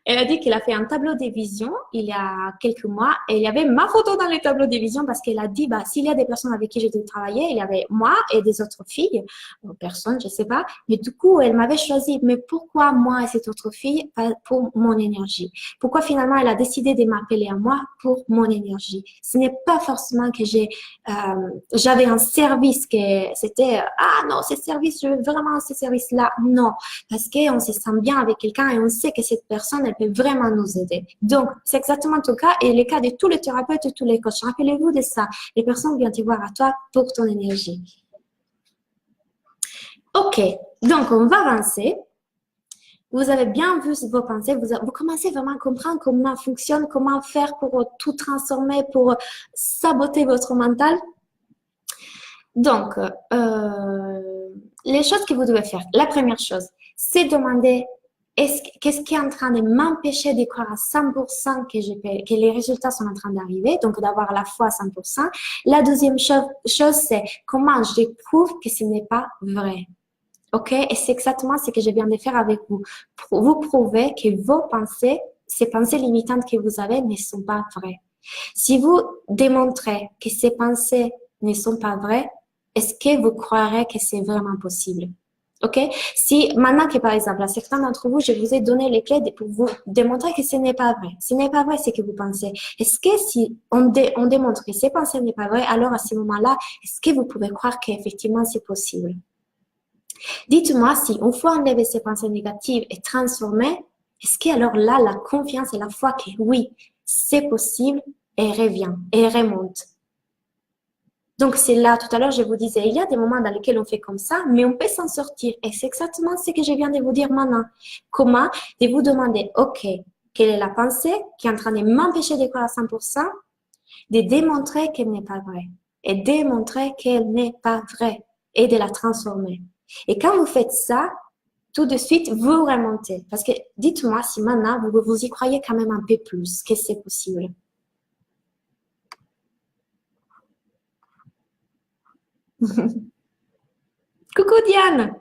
Speaker 1: Elle a dit qu'elle a fait un tableau des visions il y a quelques mois et il y avait ma photo dans les tableaux des visions parce qu'elle a dit, bah, s'il y a des personnes avec qui j'ai dû travailler, il y avait moi et des autres filles, ou personnes, je sais pas. Mais du coup, elle m'avait choisi. Mais pourquoi moi et cette autre fille? Pour mon énergie. Pourquoi finalement elle a décidé de m'appeler à moi pour mon énergie? Ce n'est pas forcément que j'avais un service que c'était, ah non, ce service, je veux vraiment ce service-là. Non, parce qu'on se sent bien avec quelqu'un et on sait que cette personne, elle peut vraiment nous aider. Donc, c'est exactement ton cas et le cas de tous les thérapeutes et tous les coachs. Rappelez-vous de ça. Les personnes viennent te voir à toi pour ton énergie. Ok, donc on va avancer. Vous avez bien vu vos pensées, vous commencez vraiment à comprendre comment fonctionne, comment faire pour tout transformer, pour saboter votre mental. Donc, les choses que vous devez faire. La première chose, c'est demander qu'est-ce qui est en train de m'empêcher de croire à 100% que les résultats sont en train d'arriver, donc d'avoir la foi à 100%. La deuxième chose, c'est comment je prouve que ce n'est pas vrai. OK? Et c'est exactement ce que je viens de faire avec vous. Vous prouvez que vos pensées, ces pensées limitantes que vous avez ne sont pas vraies. Si vous démontrez que ces pensées ne sont pas vraies, est-ce que vous croirez que c'est vraiment possible? OK? Si maintenant que, par exemple, à certains d'entre vous, je vous ai donné les clés pour vous démontrer que ce n'est pas vrai. Ce n'est pas vrai ce que vous pensez. Est-ce que si on démontre que ces pensées n'est pas vrai, alors à ce moment-là, est-ce que vous pouvez croire qu'effectivement c'est possible? Dites-moi si une fois enlevé ces pensées négatives et transformées, est-ce qu'alors là, la confiance et la foi que oui, c'est possible et revient et remonte. Donc, c'est là, tout à l'heure, je vous disais, il y a des moments dans lesquels on fait comme ça, mais on peut s'en sortir. Et c'est exactement ce que je viens de vous dire maintenant. Comment? De vous demander, OK, quelle est la pensée qui est en train de m'empêcher de croire à 100%, de démontrer qu'elle n'est pas vraie. Et démontrer qu'elle n'est pas vraie. Et de la transformer. Et quand vous faites ça, tout de suite, vous remontez. Parce que dites-moi si maintenant, vous y croyez quand même un peu plus que c'est possible. Coucou Diane!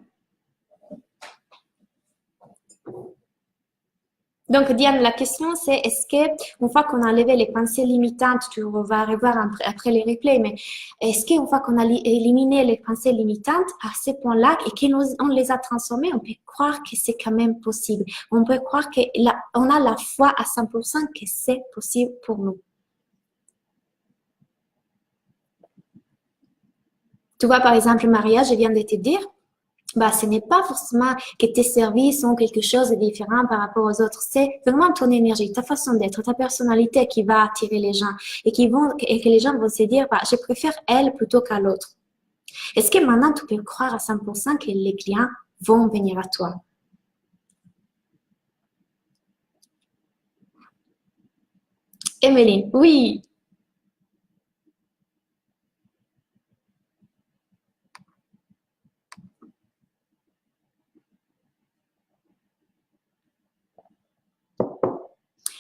Speaker 1: Donc, Diane, la question, c'est est-ce que, une fois qu'on a enlevé les pensées limitantes, tu vas revoir après les replays, mais est-ce qu'une fois qu'on a éliminé les pensées limitantes à ce point-là et qu'on les a transformées, on peut croire que c'est quand même possible. On peut croire qu'on a la foi à 100% que c'est possible pour nous. Tu vois, par exemple, Maria, je viens de te dire, ce n'est pas forcément que tes services sont quelque chose de différent par rapport aux autres. C'est vraiment ton énergie, ta façon d'être, ta personnalité qui va attirer les gens et que les gens vont se dire, je préfère elle plutôt qu'à l'autre. Est-ce que maintenant tu peux croire à 100% que les clients vont venir à toi? Emeline, oui.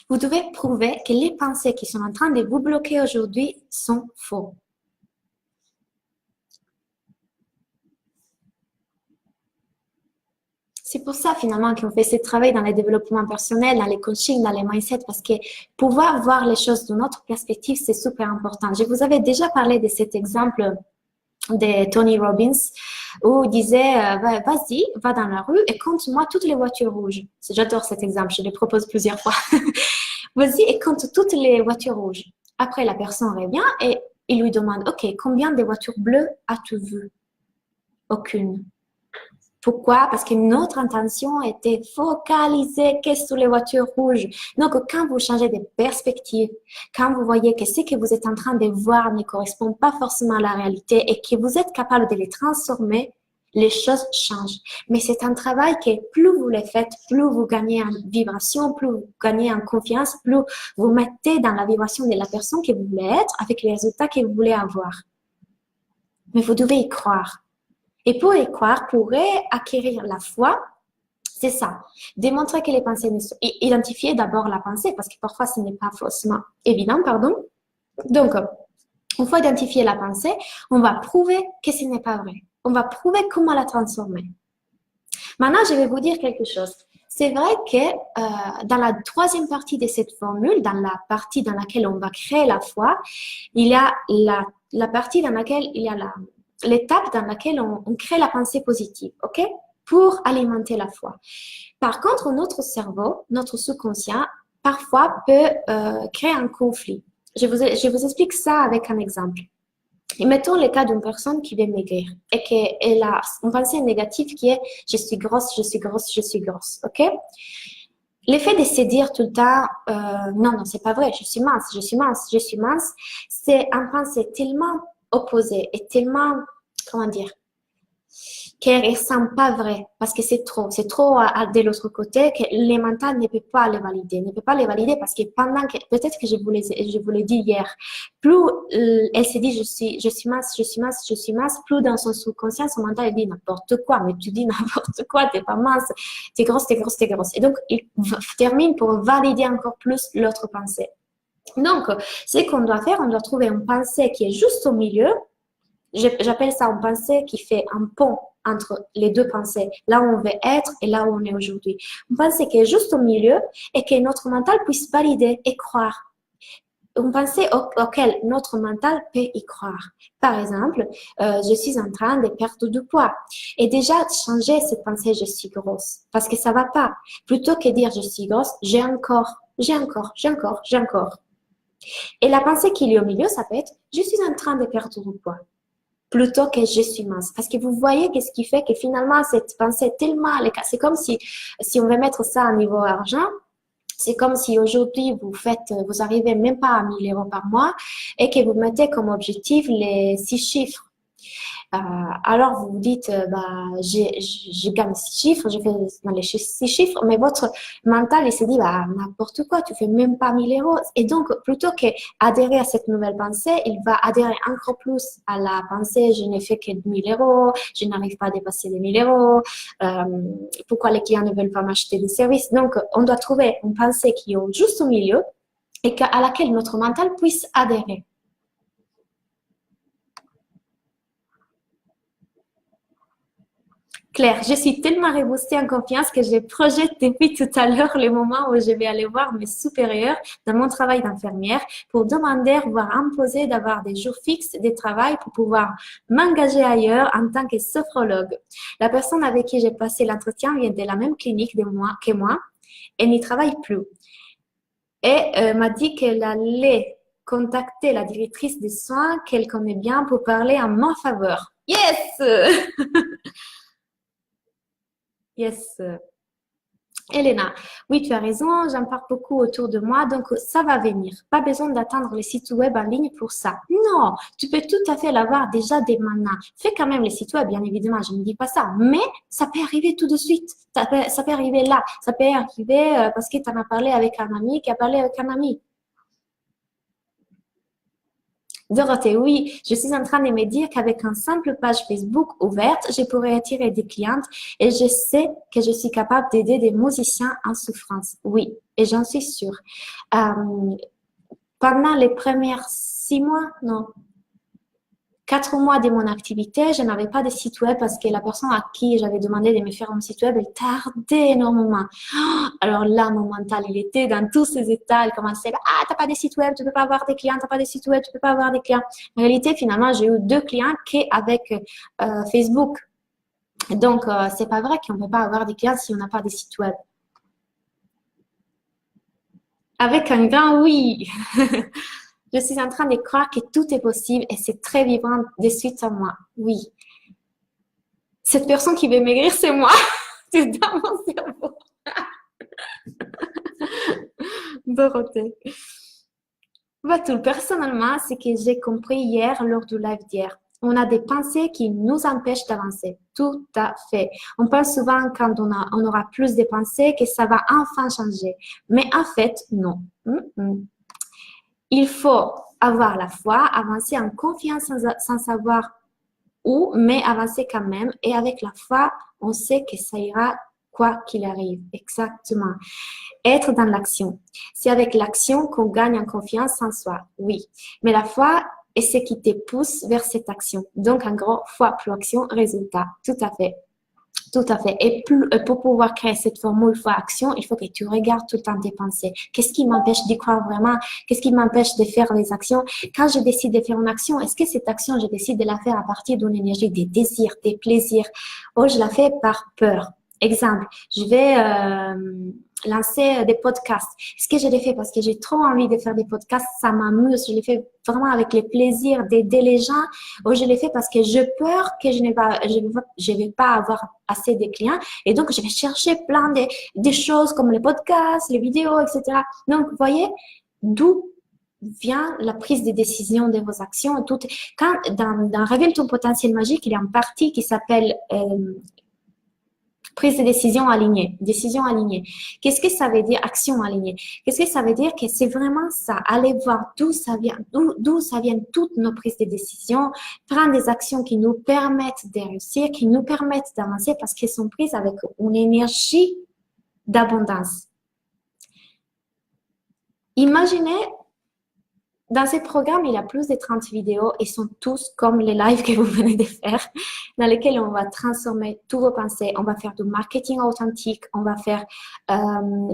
Speaker 1: Vous devez prouver que les pensées qui sont en train de vous bloquer aujourd'hui sont faux. C'est pour ça finalement qu'on fait ce travail dans le développement personnel, dans les coachings, dans les mindsets, parce que pouvoir voir les choses d'une autre perspective, c'est super important. Je vous avais déjà parlé de cet exemple de Tony Robbins où il disait vas-y, va dans la rue et compte-moi toutes les voitures rouges. J'adore cet exemple, je le propose plusieurs fois. Vas-y et compte toutes les voitures rouges. Après, la personne revient et il lui demande ok, combien de voitures bleues as-tu vu? Aucune. Pourquoi? Parce que notre intention était focalisée que sur les voitures rouges. Donc, quand vous changez de perspective, quand vous voyez que ce que vous êtes en train de voir ne correspond pas forcément à la réalité et que vous êtes capable de les transformer, les choses changent. Mais c'est un travail que plus vous le faites, plus vous gagnez en vibration, plus vous gagnez en confiance, plus vous mettez dans la vibration de la personne que vous voulez être avec les résultats que vous voulez avoir. Mais vous devez y croire. Et pour y croire, pour acquérir la foi, c'est ça. Démontrer que les pensées ne sont... Identifier d'abord la pensée, parce que parfois ce n'est pas forcément évident, pardon. Donc, une fois identifié la pensée, on va prouver que ce n'est pas vrai. On va prouver comment la transformer. Maintenant, je vais vous dire quelque chose. C'est vrai que dans la troisième partie de cette formule, dans la partie dans laquelle on va créer la foi, il y a la partie dans laquelle il y a l'étape dans laquelle on crée la pensée positive, ok? Pour alimenter la foi. Par contre, notre cerveau, notre sous-conscient, parfois peut créer un conflit. Je vous explique ça avec un exemple. Et mettons le cas d'une personne qui veut maigrir et qu'elle a une pensée négative qui est « je suis grosse, je suis grosse, je suis grosse », ok? L'effet de se dire tout le temps non, c'est pas vrai, je suis mince, je suis mince, je suis mince », c'est une pensée tellement opposée et tellement, comment dire, qu'elle ne ressemble pas vrai parce que c'est trop de l'autre côté que le mental ne peut pas le valider, parce que pendant que, peut-être que je vous l'ai dit hier, plus elle se dit je suis mince, plus dans son subconscient, son mental elle dit n'importe quoi, mais tu dis n'importe quoi, t'es pas mince, t'es grosse. Et donc, il termine pour valider encore plus l'autre pensée. Donc, ce qu'on doit faire, on doit trouver une pensée qui est juste au milieu. J'appelle ça une pensée qui fait un pont entre les deux pensées, là où on veut être et là où on est aujourd'hui. Une pensée qui est juste au milieu et que notre mental puisse valider et croire. Une pensée auquel notre mental peut y croire. Par exemple, je suis en train de perdre du poids. Et déjà, changer cette pensée, je suis grosse. Parce que ça va pas. Plutôt que dire je suis grosse, j'ai encore. Et la pensée qui est au milieu, ça peut être je suis en train de perdre du poids. Plutôt que je suis mince. Parce que vous voyez qu'est-ce qui fait que finalement, cette pensée est tellement... C'est comme si on veut mettre ça à niveau argent, c'est comme si aujourd'hui, vous arrivez même pas à 1 000 € par mois et que vous mettez comme objectif les 6 chiffres. Alors, vous vous dites, je gagne 6 chiffres, je fais dans les 6 chiffres, mais votre mental, il se dit, n'importe quoi, tu fais même pas 1 000 euros. Et donc, plutôt qu'adhérer à cette nouvelle pensée, il va adhérer encore plus à la pensée, je n'ai fait que 1 000 euros, je n'arrive pas à dépasser les 1 000 euros, pourquoi les clients ne veulent pas m'acheter des services. Donc, on doit trouver une pensée qui est juste au milieu et à laquelle notre mental puisse adhérer. Claire, je suis tellement reboostée en confiance que je projette depuis tout à l'heure le moment où je vais aller voir mes supérieurs dans mon travail d'infirmière pour demander, voire imposer d'avoir des jours fixes de travail pour pouvoir m'engager ailleurs en tant que sophrologue. La personne avec qui j'ai passé l'entretien vient de la même clinique que moi et n'y travaille plus. Et m'a dit qu'elle allait contacter la directrice des soins qu'elle connaît bien pour parler en ma faveur. Yes! Yes. Elena, oui, tu as raison, j'en parle beaucoup autour de moi, donc ça va venir. Pas besoin d'attendre les sites web en ligne pour ça. Non, tu peux tout à fait l'avoir déjà dès maintenant. Fais quand même les sites web, bien évidemment, je ne dis pas ça, mais ça peut arriver tout de suite. Ça peut arriver là, ça peut arriver parce que tu en as parlé avec un ami qui a parlé avec un ami. Dorothée, oui, je suis en train de me dire qu'avec une simple page Facebook ouverte, je pourrais attirer des clientes et je sais que je suis capable d'aider des musiciens en souffrance. Oui, et j'en suis sûre. Euh, Pendant les premières 6 mois, non, 4 mois de mon activité, je n'avais pas de site web parce que la personne à qui j'avais demandé de me faire un site web, elle tardait énormément. Alors là, mon mental, il était dans tous ces états. Il commençait, t'as pas de site web, tu peux pas avoir des clients, t'as pas de site web, tu peux pas avoir des clients. En réalité, finalement, j'ai eu 2 clients qu'avec Facebook. Donc, c'est pas vrai qu'on peut pas avoir des clients si on n'a pas de site web. Avec un grand oui. Je suis en train de croire que tout est possible et c'est très vivant de suite en moi. Oui. Cette personne qui veut maigrir, c'est moi. C'est dans mon cerveau. Dorothée. Tout personnellement, ce que j'ai compris hier lors du live d'hier. On a des pensées qui nous empêchent d'avancer. Tout à fait. On pense souvent quand on aura plus de pensées que ça va enfin changer. Mais en fait, non. Il faut avoir la foi, avancer en confiance sans savoir où, mais avancer quand même. Et avec la foi, on sait que ça ira quoi qu'il arrive. Exactement. Être dans l'action. C'est avec l'action qu'on gagne en confiance en soi. Oui. Mais la foi est ce qui te pousse vers cette action. Donc, en gros, foi plus action, résultat. Tout à fait. Tout à fait. Et pour pouvoir créer cette formule foi action, il faut que tu regardes tout le temps tes pensées. Qu'est-ce qui m'empêche d'y croire vraiment? Qu'est-ce qui m'empêche de faire les actions? Quand je décide de faire une action, est-ce que cette action, je décide de la faire à partir d'une énergie, des désirs, des plaisirs? Ou je la fais par peur? Exemple, je vais lancer des podcasts. Est-ce que je les fais parce que j'ai trop envie de faire des podcasts? Ça m'amuse. Je les fais vraiment avec le plaisir d'aider les gens. Ou je les fais parce que j'ai peur que je vais pas avoir assez de clients. Et donc, je vais chercher plein de choses comme les podcasts, les vidéos, etc. Donc, vous voyez, d'où vient la prise de décision de vos actions. Quand dans Révèle ton potentiel magique, il y a une partie qui s'appelle prise de décision alignée, décision alignée. Qu'est-ce que ça veut dire, action alignée? Qu'est-ce que ça veut dire? Que c'est vraiment ça, aller voir d'où ça vient, d'où ça vient toutes nos prises de décision, prendre des actions qui nous permettent de réussir, qui nous permettent d'avancer parce qu'elles sont prises avec une énergie d'abondance. Imaginez, dans ces programmes, il y a plus de 30 vidéos et sont tous comme les lives que vous venez de faire, dans lesquels on va transformer tous vos pensées. On va faire du marketing authentique, on va faire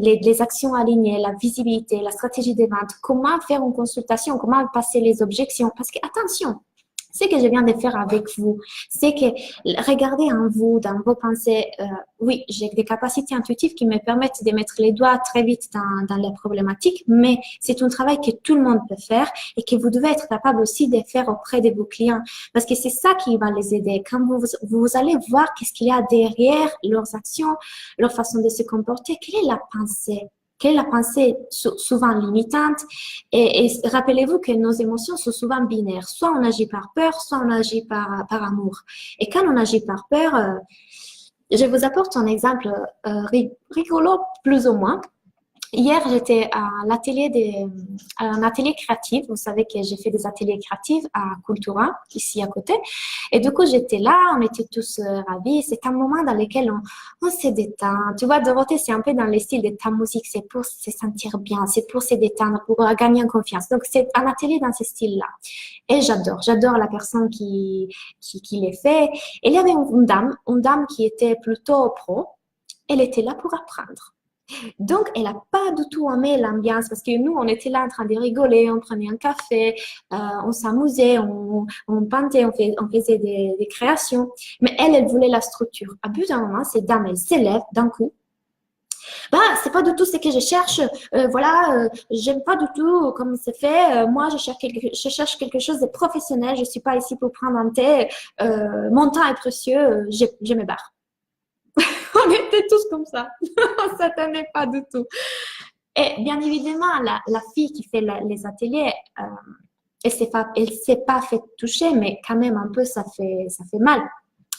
Speaker 1: les actions alignées, la visibilité, la stratégie de vente, comment faire une consultation, comment passer les objections. Parce que, attention, ce que je viens de faire avec vous, c'est que regardez en vous, dans vos pensées, oui, j'ai des capacités intuitives qui me permettent de mettre les doigts très vite dans les problématiques, mais c'est un travail que tout le monde peut faire et que vous devez être capable aussi de faire auprès de vos clients parce que c'est ça qui va les aider. Quand vous allez voir qu'est-ce qu'il y a derrière leurs actions, leur façon de se comporter, quelle est la pensée? quelle est la pensée souvent limitante. Et rappelez-vous que nos émotions sont souvent binaires. Soit on agit par peur, soit on agit par amour. Et quand on agit par peur, je vous apporte un exemple rigolo, plus ou moins. Hier, j'étais à un atelier créatif. Vous savez que j'ai fait des ateliers créatifs à Cultura, ici à côté. Et du coup, j'étais là, on était tous ravis. C'est un moment dans lequel on se détend. Tu vois, Dorothée, c'est un peu dans le style de ta musique. C'est pour se sentir bien, c'est pour se détendre, pour gagner en confiance. Donc, c'est un atelier dans ce style-là. Et j'adore la personne qui les fait. Et il y avait une dame qui était plutôt pro. Elle était là pour apprendre. Donc, elle n'a pas du tout aimé l'ambiance parce que nous, on était là en train de rigoler, on prenait un café, on s'amusait, on peintait, on faisait des créations. Mais elle voulait la structure. À bout d'un moment, cette dame, elle s'élève d'un coup. Bah, c'est pas du tout ce que je cherche. Voilà, j'aime pas du tout comme c'est fait. Moi, je cherche quelque chose de professionnel. Je suis pas ici pour prendre un thé. Mon temps est précieux. Je me barre. On était tous comme ça. On s'attendait pas du tout. Et bien évidemment, la fille qui fait les ateliers, elle s'est pas fait toucher, mais quand même un peu, ça fait mal.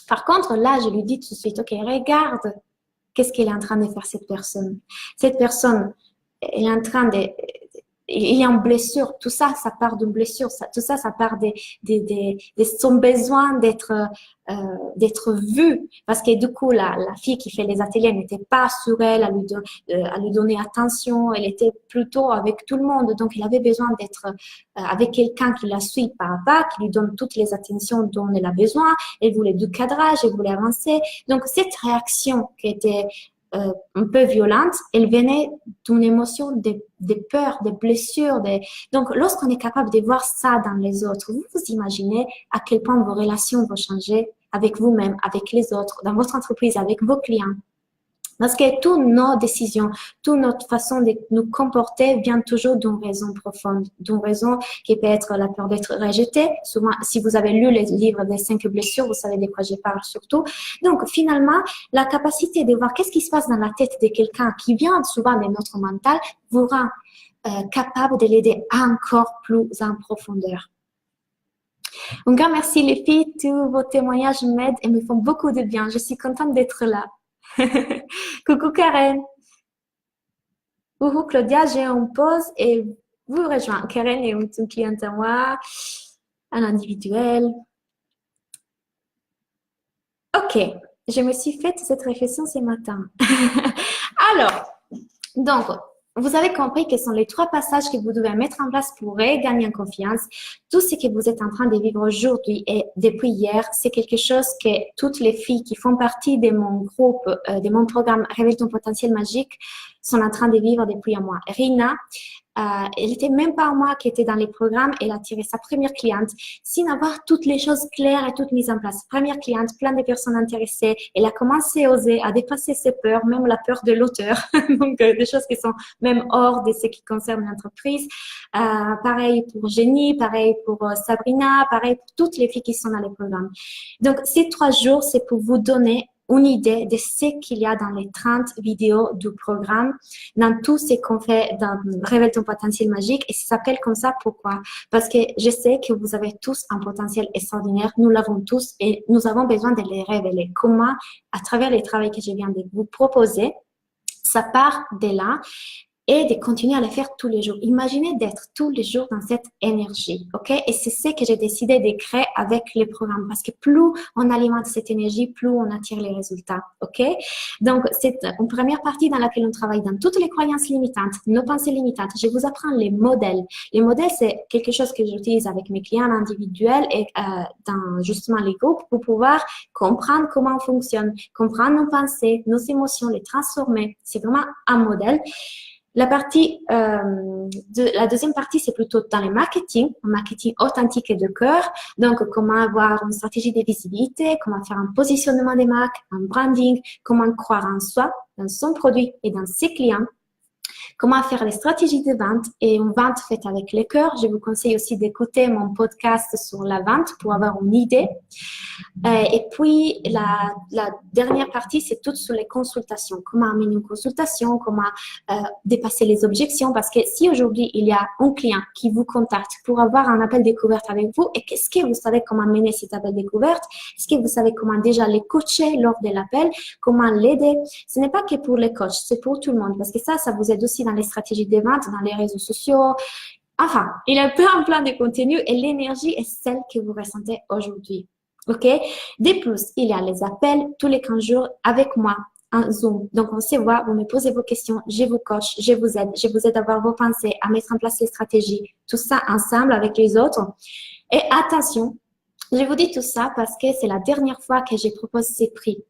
Speaker 1: Par contre, là, je lui dis tout de suite, OK, regarde, qu'est-ce qu'elle est en train de faire cette personne. Cette personne, elle est en train de, il est en blessure. Tout ça, ça part d'une blessure. Tout ça, ça part de son besoin d'être vue. Parce que du coup, la fille qui fait les ateliers n'était pas sur elle à lui donner attention. Elle était plutôt avec tout le monde. Donc, elle avait besoin d'être avec quelqu'un qui la suit pas à pas, qui lui donne toutes les attentions dont elle a besoin. Elle voulait du cadrage, elle voulait avancer. Donc, cette réaction qui était un peu violente, elle venait d'une émotion de peur, de blessure. Donc, lorsqu'on est capable de voir ça dans les autres, vous imaginez à quel point vos relations vont changer avec vous-même, avec les autres, dans votre entreprise, avec vos clients. Parce que toutes nos décisions, toute notre façon de nous comporter vient toujours d'une raison profonde, d'une raison qui peut être la peur d'être rejeté. Souvent, si vous avez lu les livres des 5 blessures, vous savez de quoi je parle surtout. Donc, finalement, la capacité de voir qu'est-ce qui se passe dans la tête de quelqu'un qui vient souvent de notre mental vous rend capable de l'aider encore plus en profondeur. Un grand merci les filles, tous vos témoignages m'aident et me font beaucoup de bien. Je suis contente d'être là. Coucou Karen. Coucou Claudia, j'ai une pause et vous rejoins. Karen est une cliente à moi, un individuel. Ok, je me suis faite cette réflexion ce matin. Alors, donc, vous avez compris quels sont les 3 passages que vous devez mettre en place pour regagner en confiance. Tout ce que vous êtes en train de vivre aujourd'hui et depuis hier, c'est quelque chose que toutes les filles qui font partie de mon groupe, de mon programme Réveille ton potentiel magique, sont en train de vivre depuis un mois. Rina, elle n'était même pas moi qui était dans les programmes. Elle a tiré sa première cliente sans avoir toutes les choses claires et toutes mises en place. Première cliente, plein de personnes intéressées. Elle a commencé à oser, à dépasser ses peurs, même la peur de l'auteur. Donc, des choses qui sont même hors de ce qui concerne l'entreprise. Pareil pour Jenny, pareil pour Sabrina, pareil pour toutes les filles qui sont dans les programmes. Donc, ces 3 jours, c'est pour vous donner une idée de ce qu'il y a dans les 30 vidéos du programme, dans tout ce qu'on fait dans Révèle ton potentiel magique. Et ça s'appelle comme ça, pourquoi? Parce que je sais que vous avez tous un potentiel extraordinaire, nous l'avons tous et nous avons besoin de les révéler. Comment? À travers les travaux que je viens de vous proposer, ça part de là. Et de continuer à le faire tous les jours. Imaginez d'être tous les jours dans cette énergie, ok? Et c'est ce que j'ai décidé de créer avec les programmes, parce que plus on alimente cette énergie, plus on attire les résultats, ok? Donc, c'est une première partie dans laquelle on travaille dans toutes les croyances limitantes, nos pensées limitantes. Je vous apprends les modèles. Les modèles, c'est quelque chose que j'utilise avec mes clients individuels et dans justement les groupes pour pouvoir comprendre comment on fonctionne, comprendre nos pensées, nos émotions, les transformer. C'est vraiment un modèle. La deuxième partie, c'est plutôt dans le marketing, un marketing authentique et de cœur. Donc, comment avoir une stratégie de visibilité, comment faire un positionnement des marques, un branding, comment croire en soi, dans son produit et dans ses clients. comment faire les stratégies de vente et une vente faite avec le cœur. Je vous conseille aussi d'écouter mon podcast sur la vente pour avoir une idée. Et puis, la dernière partie, c'est tout sur les consultations. Comment amener une consultation, comment dépasser les objections. Parce que si aujourd'hui, il y a un client qui vous contacte pour avoir un appel découverte avec vous, et qu'est-ce que vous savez comment mener cet appel découverte? Est-ce que vous savez comment déjà les coacher lors de l'appel? Comment l'aider? Ce n'est pas que pour les coachs, c'est pour tout le monde. Parce que ça vous aide aussi dans les stratégies de vente, dans les réseaux sociaux. Enfin, il y a plein de contenu et l'énergie est celle que vous ressentez aujourd'hui. OK? De plus, il y a les appels tous les 15 jours avec moi en Zoom. Donc, on se voit, vous me posez vos questions, je vous coach, je vous aide à avoir vos pensées, à mettre en place les stratégies, tout ça ensemble avec les autres. Et attention, je vous dis tout ça parce que c'est la dernière fois que je propose ces prix.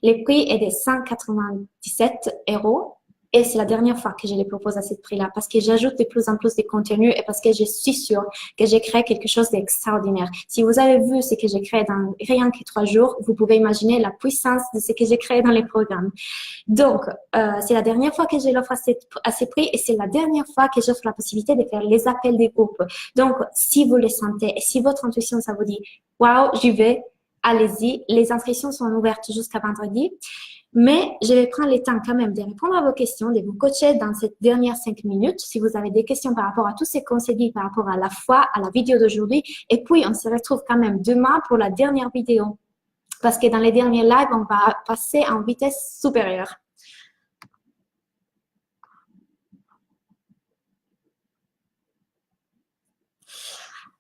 Speaker 1: Les prix est de 197 € et c'est la dernière fois que je les propose à ce prix-là parce que j'ajoute de plus en plus de contenu et parce que je suis sûre que j'ai créé quelque chose d'extraordinaire. Si vous avez vu ce que j'ai créé dans rien que 3 jours, vous pouvez imaginer la puissance de ce que j'ai créé dans les programmes. Donc, c'est la dernière fois que je l'offre à ce prix et c'est la dernière fois que j'offre la possibilité de faire les appels des groupes. Donc, si vous le sentez et si votre intuition, ça vous dit « Waouh, j'y vais », allez-y. Les inscriptions sont ouvertes jusqu'à vendredi. Mais je vais prendre le temps quand même de répondre à vos questions, de vous coacher dans cette dernière 5 minutes. Si vous avez des questions par rapport à tous ces conseils, par rapport à la foi, à la vidéo d'aujourd'hui. Et puis, on se retrouve quand même demain pour la dernière vidéo. Parce que dans les derniers lives, on va passer en vitesse supérieure.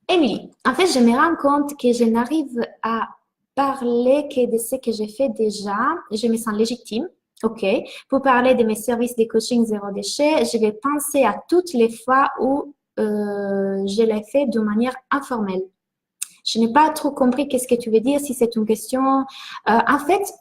Speaker 1: Émilie, en fait, je me rends compte que je n'arrive à parler que de ce que j'ai fait déjà. Je me sens légitime. OK. Pour parler de mes services de coaching zéro déchet, je vais penser à toutes les fois où je l'ai fait de manière informelle. Je n'ai pas trop compris qu'est-ce que tu veux dire, si c'est une question. En fait,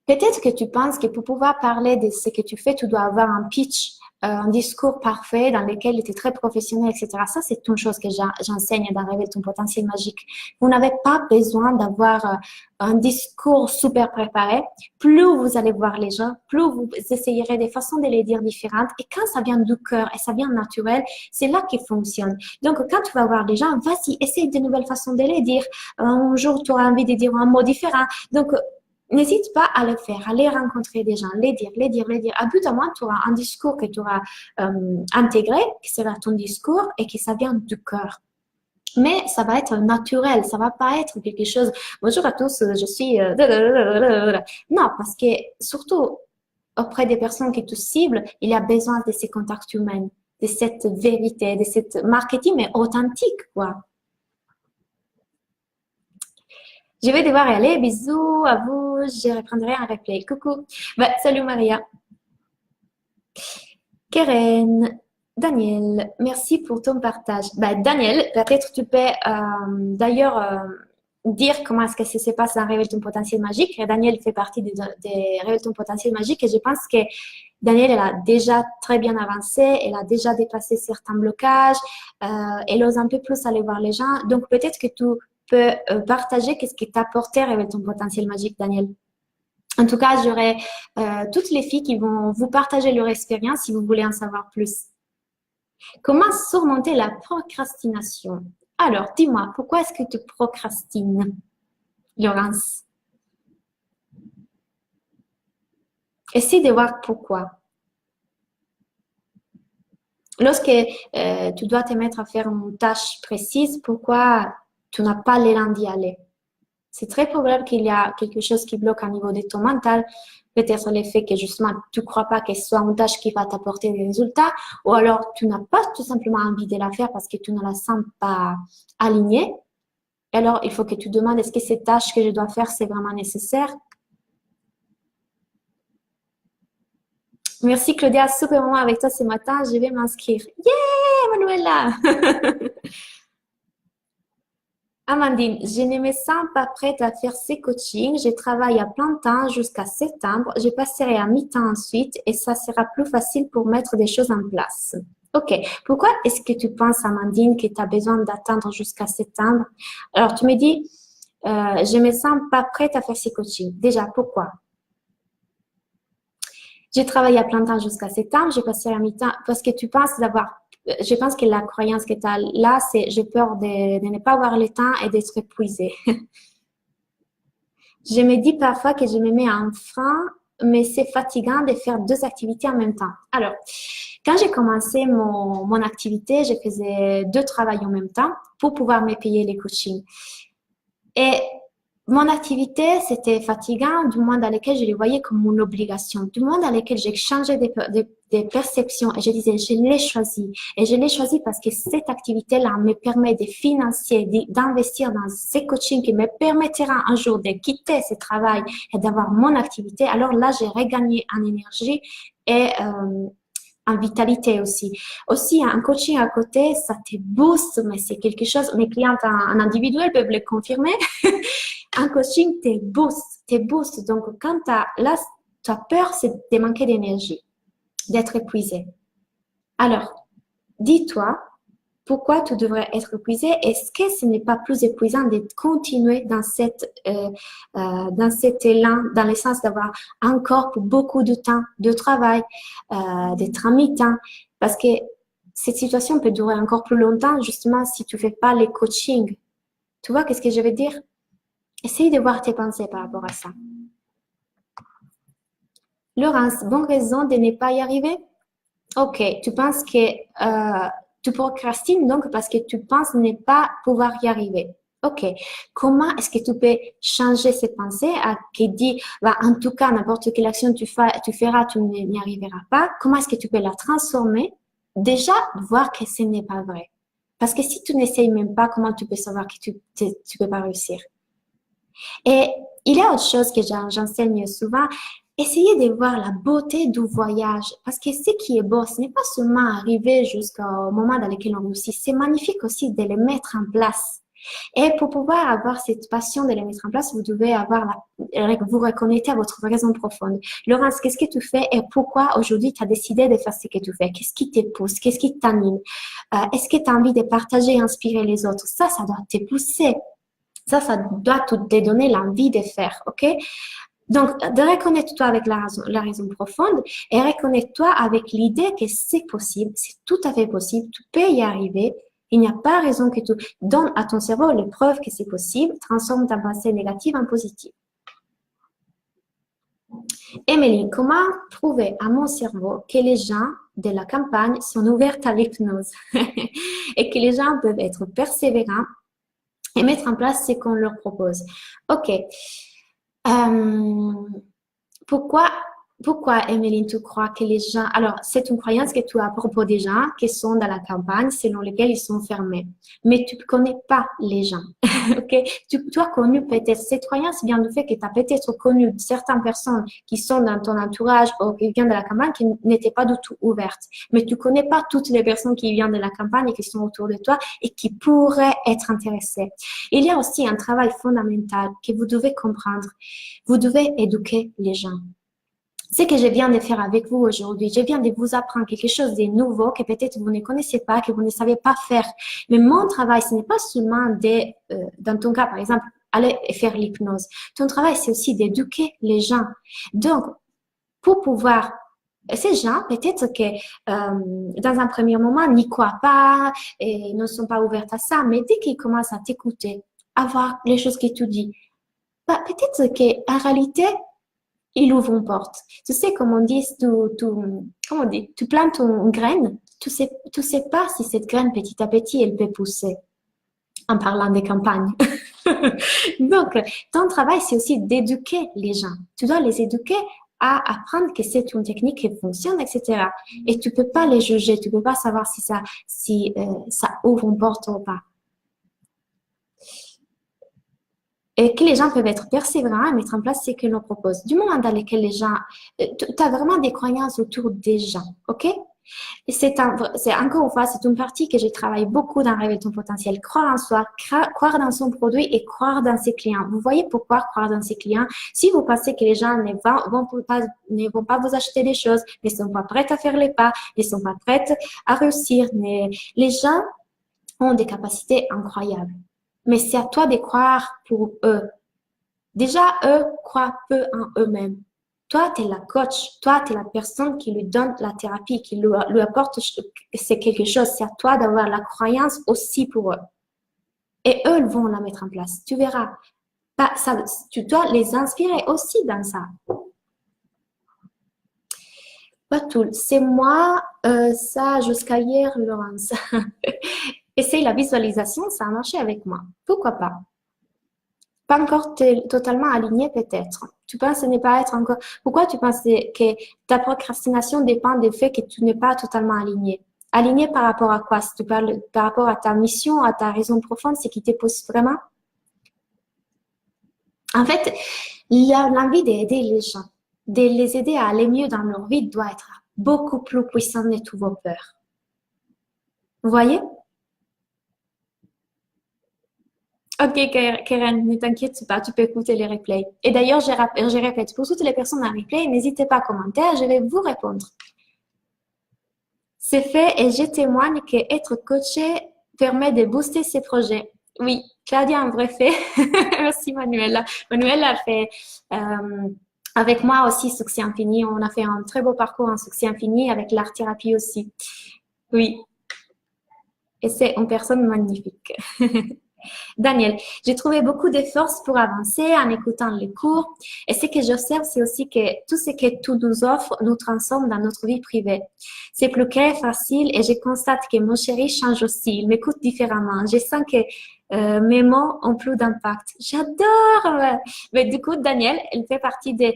Speaker 1: peut-être que tu penses que pour pouvoir parler de ce que tu fais, tu dois avoir un pitch, un discours parfait dans lequel tu es très professionnel, etc. Ça, c'est une chose que j'enseigne dans Réveille ton potentiel magique. Vous n'avez pas besoin d'avoir un discours super préparé. Plus vous allez voir les gens, plus vous essayerez des façons de les dire différentes. Et quand ça vient du cœur et ça vient naturel, c'est là qu'il fonctionne. Donc, quand tu vas voir les gens, vas-y, essaye de nouvelles façons de les dire. Un jour, tu auras envie de dire un mot différent. Donc, n'hésite pas à le faire, à aller rencontrer des gens, les dire. À but à moi, tu auras un discours que tu auras intégré, qui sera ton discours et que ça vient du cœur. Mais ça va être naturel, ça va pas être quelque chose. Bonjour à tous, je suis. Non, parce que surtout auprès des personnes qui te ciblent, il y a besoin de ces contacts humains, de cette vérité, de cette marketing, mais authentique, quoi. Je vais devoir y aller. Bisous à vous. Je reprendrai un replay. Coucou. Bah, salut Maria. Keren. Daniel, merci pour ton partage. Bah, Daniel, peut-être tu peux d'ailleurs dire comment est-ce que ça se passe dans Réveille ton potentiel magique. Et Daniel fait partie des Réveille ton potentiel magique et je pense que Daniel, elle a déjà très bien avancé, elle a déjà dépassé certains blocages, elle ose un peu plus aller voir les gens. Donc peut-être que tu peux partager qu'est-ce qui t'a apporté Réveille ton potentiel magique, Daniel. En tout cas, j'aurai toutes les filles qui vont vous partager leur expérience si vous voulez en savoir plus. Comment surmonter la procrastination? Alors, dis-moi, pourquoi est-ce que tu procrastines, Laurence? Essaye de voir pourquoi. Lorsque tu dois te mettre à faire une tâche précise, pourquoi tu n'as pas l'élan d'y aller? C'est très probable qu'il y a quelque chose qui bloque au niveau de ton mental. Peut-être le fait que justement tu ne crois pas que ce soit une tâche qui va t'apporter des résultats, ou alors tu n'as pas tout simplement envie de la faire parce que tu ne la sens pas alignée. Alors il faut que tu demandes est-ce que cette tâche que je dois faire c'est vraiment nécessaire? Merci Claudia, super moment avec toi ce matin, je vais m'inscrire. Yeah, Manuela! Amandine, je ne me sens pas prête à faire ces coachings. Je travaille à plein temps jusqu'à septembre. Je passerai à mi-temps ensuite et ça sera plus facile pour mettre des choses en place. OK. Pourquoi est-ce que tu penses, Amandine, que tu as besoin d'attendre jusqu'à septembre? Alors, tu me dis, je me sens pas prête à faire ces coachings. Déjà, pourquoi? J'ai travaillé à plein temps jusqu'à septembre, j'ai passé à mi-temps parce que tu penses d'avoir, je pense que la croyance que tu as là, c'est j'ai peur de ne pas avoir le temps et d'être épuisée. Je me dis parfois que je me mets un frein, mais c'est fatigant de faire deux activités en même temps. Alors, quand j'ai commencé mon activité, je faisais deux travails en même temps pour pouvoir me payer les coachings. Et mon activité, c'était fatigant, du moins dans lequel je les voyais comme une obligation, du moins dans lequel j'ai changé des perceptions et je disais, je l'ai choisi. Et je l'ai choisi parce que cette activité-là me permet de financer, d'investir dans ces coachings qui me permettra un jour de quitter ce travail et d'avoir mon activité. Alors là, j'ai regagné en énergie et en vitalité aussi. Aussi, un coaching à côté, ça te booste, mais c'est quelque chose, mes clientes en individuel peuvent le confirmer. Un coaching te booste, te booste. Donc, quand là, tu as peur, c'est de manquer d'énergie, d'être épuisé. Alors, dis-toi, pourquoi tu devrais être épuisé? Est-ce que ce n'est pas plus épuisant de continuer dans cet élan, dans le sens d'avoir encore pour beaucoup de temps de travail, d'être à mi-temps? Parce que cette situation peut durer encore plus longtemps, justement, si tu fais pas les coachings. Tu vois, qu'est-ce que je veux dire? Essaye de voir tes pensées par rapport à ça. Laurence, bonne raison de ne pas y arriver? Ok, tu penses que tu procrastines donc parce que tu penses ne pas pouvoir y arriver. Ok, comment est-ce que tu peux changer cette pensée qui dit, bah, en tout cas, n'importe quelle action tu feras, tu n'y arriveras pas. Comment est-ce que tu peux la transformer? Déjà, voir que ce n'est pas vrai. Parce que si tu n'essayes même pas, comment tu peux savoir que tu peux pas réussir? Et il y a autre chose que j'enseigne souvent, essayez de voir la beauté du voyage. Parce que ce qui est beau, ce n'est pas seulement arriver jusqu'au moment dans lequel on réussit, c'est magnifique aussi de les mettre en place. Et pour pouvoir avoir cette passion de les mettre en place, vous devez vous reconnecter à votre raison profonde. Laurence, qu'est-ce que tu fais et pourquoi aujourd'hui tu as décidé de faire ce que tu fais? Qu'est-ce qui te pousse? Qu'est-ce qui t'anime? Est-ce que tu as envie de partager et inspirer les autres? Ça doit te pousser. Ça doit te donner l'envie de faire, ok? Donc, de reconnecte-toi avec la raison profonde et reconnecte-toi avec l'idée que c'est possible, c'est tout à fait possible, tu peux y arriver. Il n'y a pas raison que tu donnes à ton cerveau les preuves que c'est possible, transforme ta pensée négative en positive. Émilie, comment prouver à mon cerveau que les gens de la campagne sont ouverts à l'hypnose et que les gens peuvent être persévérants et mettre en place ce qu'on leur propose? Ok. Pourquoi, Emeline, tu crois que les gens... Alors, c'est une croyance que tu as à propos des gens qui sont dans la campagne, selon lesquels ils sont fermés. Mais tu ne connais pas les gens. Ok? Tu as connu peut-être... Cette croyance vient du fait que tu as peut-être connu certaines personnes qui sont dans ton entourage ou qui viennent de la campagne qui n'étaient pas du tout ouvertes. Mais tu ne connais pas toutes les personnes qui viennent de la campagne et qui sont autour de toi et qui pourraient être intéressées. Il y a aussi un travail fondamental que vous devez comprendre. Vous devez éduquer les gens. Ce que je viens de faire avec vous aujourd'hui, je viens de vous apprendre quelque chose de nouveau que peut-être vous ne connaissez pas, que vous ne savez pas faire. Mais mon travail, ce n'est pas seulement dans ton cas, par exemple, aller faire l'hypnose. Ton travail, c'est aussi d'éduquer les gens. Donc, pour pouvoir ces gens, peut-être que dans un premier moment, n'y croient pas et ne sont pas ouverts à ça, mais dès qu'ils commencent à t'écouter, à voir les choses que tu dis, bah, peut-être qu'en réalité, ils ouvrent une porte. Tu sais, comme on dit, comment on dit, tu plantes une graine, tu sais pas si cette graine, petit à petit, elle peut pousser, en parlant des campagnes. Donc, ton travail, c'est aussi d'éduquer les gens. Tu dois les éduquer à apprendre que c'est une technique qui fonctionne, etc. Et tu peux pas les juger, tu peux pas savoir si ça ouvre une porte ou pas. Et que les gens peuvent être persévérants et mettre en place ce que l'on propose. Du moment dans lequel les gens, tu as vraiment des croyances autour des gens, ok? Et c'est encore une fois, c'est une partie que je travaille beaucoup dans Réveiller ton potentiel. Croire en soi, croire dans son produit et croire dans ses clients. Vous voyez pourquoi croire dans ses clients? Si vous pensez que les gens ne vont pas vous acheter des choses, ne sont pas prêts à faire les pas, ne sont pas prêts à réussir, les gens ont des capacités incroyables. Mais c'est à toi de croire pour eux. Déjà, eux croient peu en eux-mêmes. Toi, tu es la coach. Toi, tu es la personne qui lui donne la thérapie, qui lui apporte c'est quelque chose. C'est à toi d'avoir la croyance aussi pour eux. Et eux, ils vont la mettre en place. Tu verras. Ça, tu dois les inspirer aussi dans ça. Pas tout. C'est moi, ça, jusqu'à hier, Laurence. Essaye la visualisation, ça a marché avec moi. Pourquoi pas? Pas encore totalement aligné, peut-être. Tu penses ne pas être encore. Pourquoi tu penses que ta procrastination dépend du fait que tu n'es pas totalement aligné? Aligné par rapport à quoi? Si tu parles par rapport à ta mission, à ta raison profonde, c'est qui te pousse vraiment? En fait, l'envie d'aider les gens, de les aider à aller mieux dans leur vie doit être beaucoup plus puissant que toutes vos peurs. Vous voyez? Ok, Karen, ne t'inquiète pas, tu peux écouter les replays. Et d'ailleurs, je répète, pour toutes les personnes en replay, n'hésitez pas à commenter, je vais vous répondre. C'est fait et je témoigne qu'être coaché permet de booster ses projets. Oui, Claudia, un vrai fait. Merci Manuela. Manuela a fait avec moi aussi Succès Infini. On a fait un très beau parcours en Succès Infini avec l'art-thérapie aussi. Oui, et c'est une personne magnifique. Daniel, j'ai trouvé beaucoup de force pour avancer en écoutant les cours. Et ce que j'observe, c'est aussi que tout ce que tout nous offre nous transforme dans notre vie privée. C'est plus clair, facile, et je constate que mon chéri change aussi. Il m'écoute différemment. Je sens que mes mots ont plus d'impact. J'adore! Mais du coup, Daniel, elle fait partie de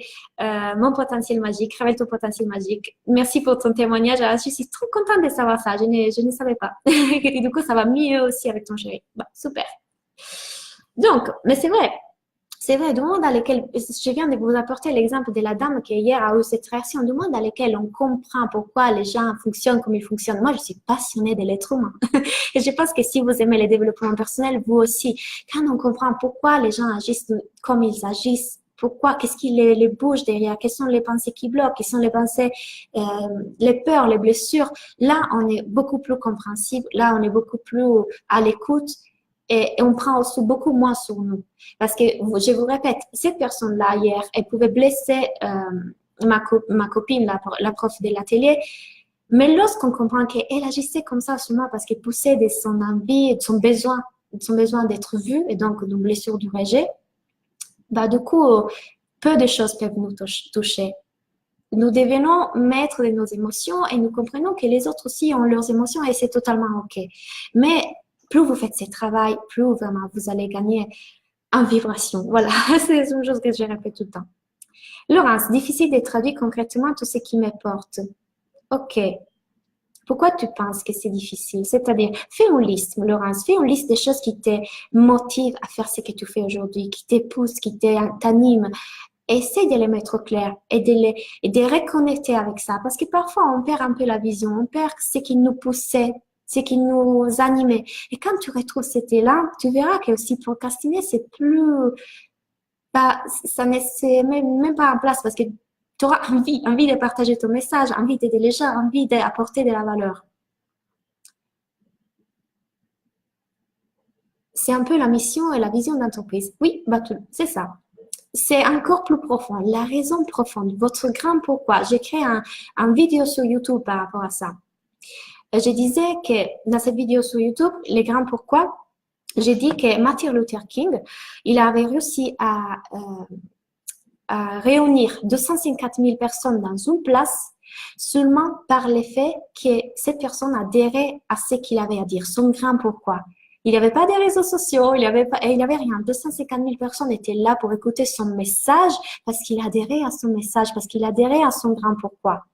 Speaker 1: mon potentiel magique. Révèle ton potentiel magique. Merci pour ton témoignage. Je suis trop contente de savoir ça. Je ne savais pas. Et du coup, ça va mieux aussi avec ton chéri. Bah, super. Donc, mais c'est vrai, du monde dans lequel, je viens de vous apporter l'exemple de la dame qui hier a eu cette réaction, du monde dans lequel on comprend pourquoi les gens fonctionnent comme ils fonctionnent. Moi, je suis passionnée de l'être humain. Et je pense que si vous aimez le développement personnel, vous aussi, quand on comprend pourquoi les gens agissent comme ils agissent, pourquoi, qu'est-ce qui les bouge derrière, quelles sont les pensées qui bloquent, quelles sont les pensées, les peurs, les blessures. Là, on est beaucoup plus compréhensible, là, on est beaucoup plus à l'écoute. Et on prend aussi beaucoup moins sur nous. Parce que, je vous répète, cette personne-là, hier, elle pouvait blesser ma copine, la prof de l'atelier. Mais lorsqu'on comprend qu'elle agissait comme ça sur moi parce qu'elle poussait de son envie, de son besoin d'être vue, et donc d'une blessure du rejet, bah, du coup, peu de choses peuvent nous toucher. Nous devenons maîtres de nos émotions et nous comprenons que les autres aussi ont leurs émotions et c'est totalement OK. Mais plus vous faites ce travail, plus vraiment vous allez gagner en vibration. Voilà, c'est une chose que je répète tout le temps. Laurence, difficile de traduire concrètement tout ce qui me porte. OK. Pourquoi tu penses que c'est difficile? C'est-à-dire, fais une liste, Laurence, fais une liste des choses qui te motivent à faire ce que tu fais aujourd'hui, qui te poussent, qui t'animent. Essaye de les mettre au clair et de reconnecter avec ça. Parce que parfois, on perd un peu la vision, on perd ce qui nous poussait, ce qui nous animait. Et quand tu retrouves cet élan, tu verras que aussi procrastiner, c'est plus, ça n'est même pas en place parce que tu auras envie de partager ton message, envie d'aider les gens, envie d'apporter de la valeur. C'est un peu la mission et la vision d'entreprise. Oui, Batul, c'est ça. C'est encore plus profond, la raison profonde, votre grand pourquoi. J'ai créé un vidéo sur YouTube par rapport à ça. Je disais que dans cette vidéo sur YouTube, les grands pourquoi, j'ai dit que Martin Luther King, il avait réussi à réunir 250 000 personnes dans une place seulement par le fait que cette personne adhérait à ce qu'il avait à dire, son grand pourquoi. Il n'y avait pas de réseaux sociaux, il n'y avait rien. 250 000 personnes étaient là pour écouter son message parce qu'il adhérait à son message, parce qu'il adhérait à son grand pourquoi.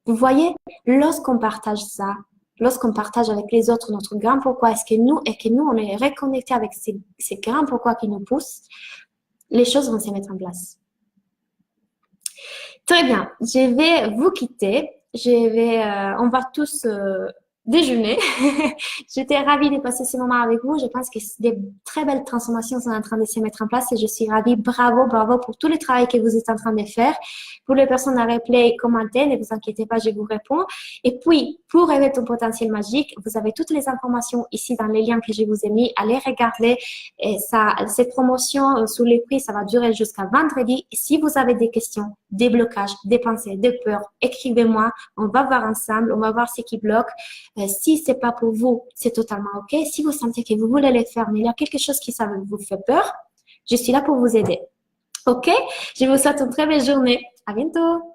Speaker 1: Vous voyez, lorsqu'on partage ça, lorsqu'on partage avec les autres notre grand pourquoi, et que nous, on est reconnecté avec ces grands pourquoi qui nous poussent, les choses vont se mettre en place. Très bien, je vais vous quitter. On va tous déjeuner. J'étais ravie de passer ce moment avec vous. Je pense que des très belles transformations sont en train de se mettre en place et je suis ravie. Bravo, bravo pour tout le travail que vous êtes en train de faire. Pour les personnes à replay, commentez, ne vous inquiétez pas, je vous réponds. Et puis, pour révéler ton potentiel magique. Vous avez toutes les informations ici dans les liens que je vous ai mis. Allez regarder. Et ça, cette promotion sous les prix, ça va durer jusqu'à vendredi. Si vous avez des questions, des blocages, des pensées, des peurs, écrivez-moi. On va voir ensemble. On va voir ce qui bloque. Si c'est pas pour vous, c'est totalement OK. Si vous sentez que vous voulez le faire, mais il y a quelque chose qui ça vous fait peur, je suis là pour vous aider. OK? Je vous souhaite une très belle journée. À bientôt.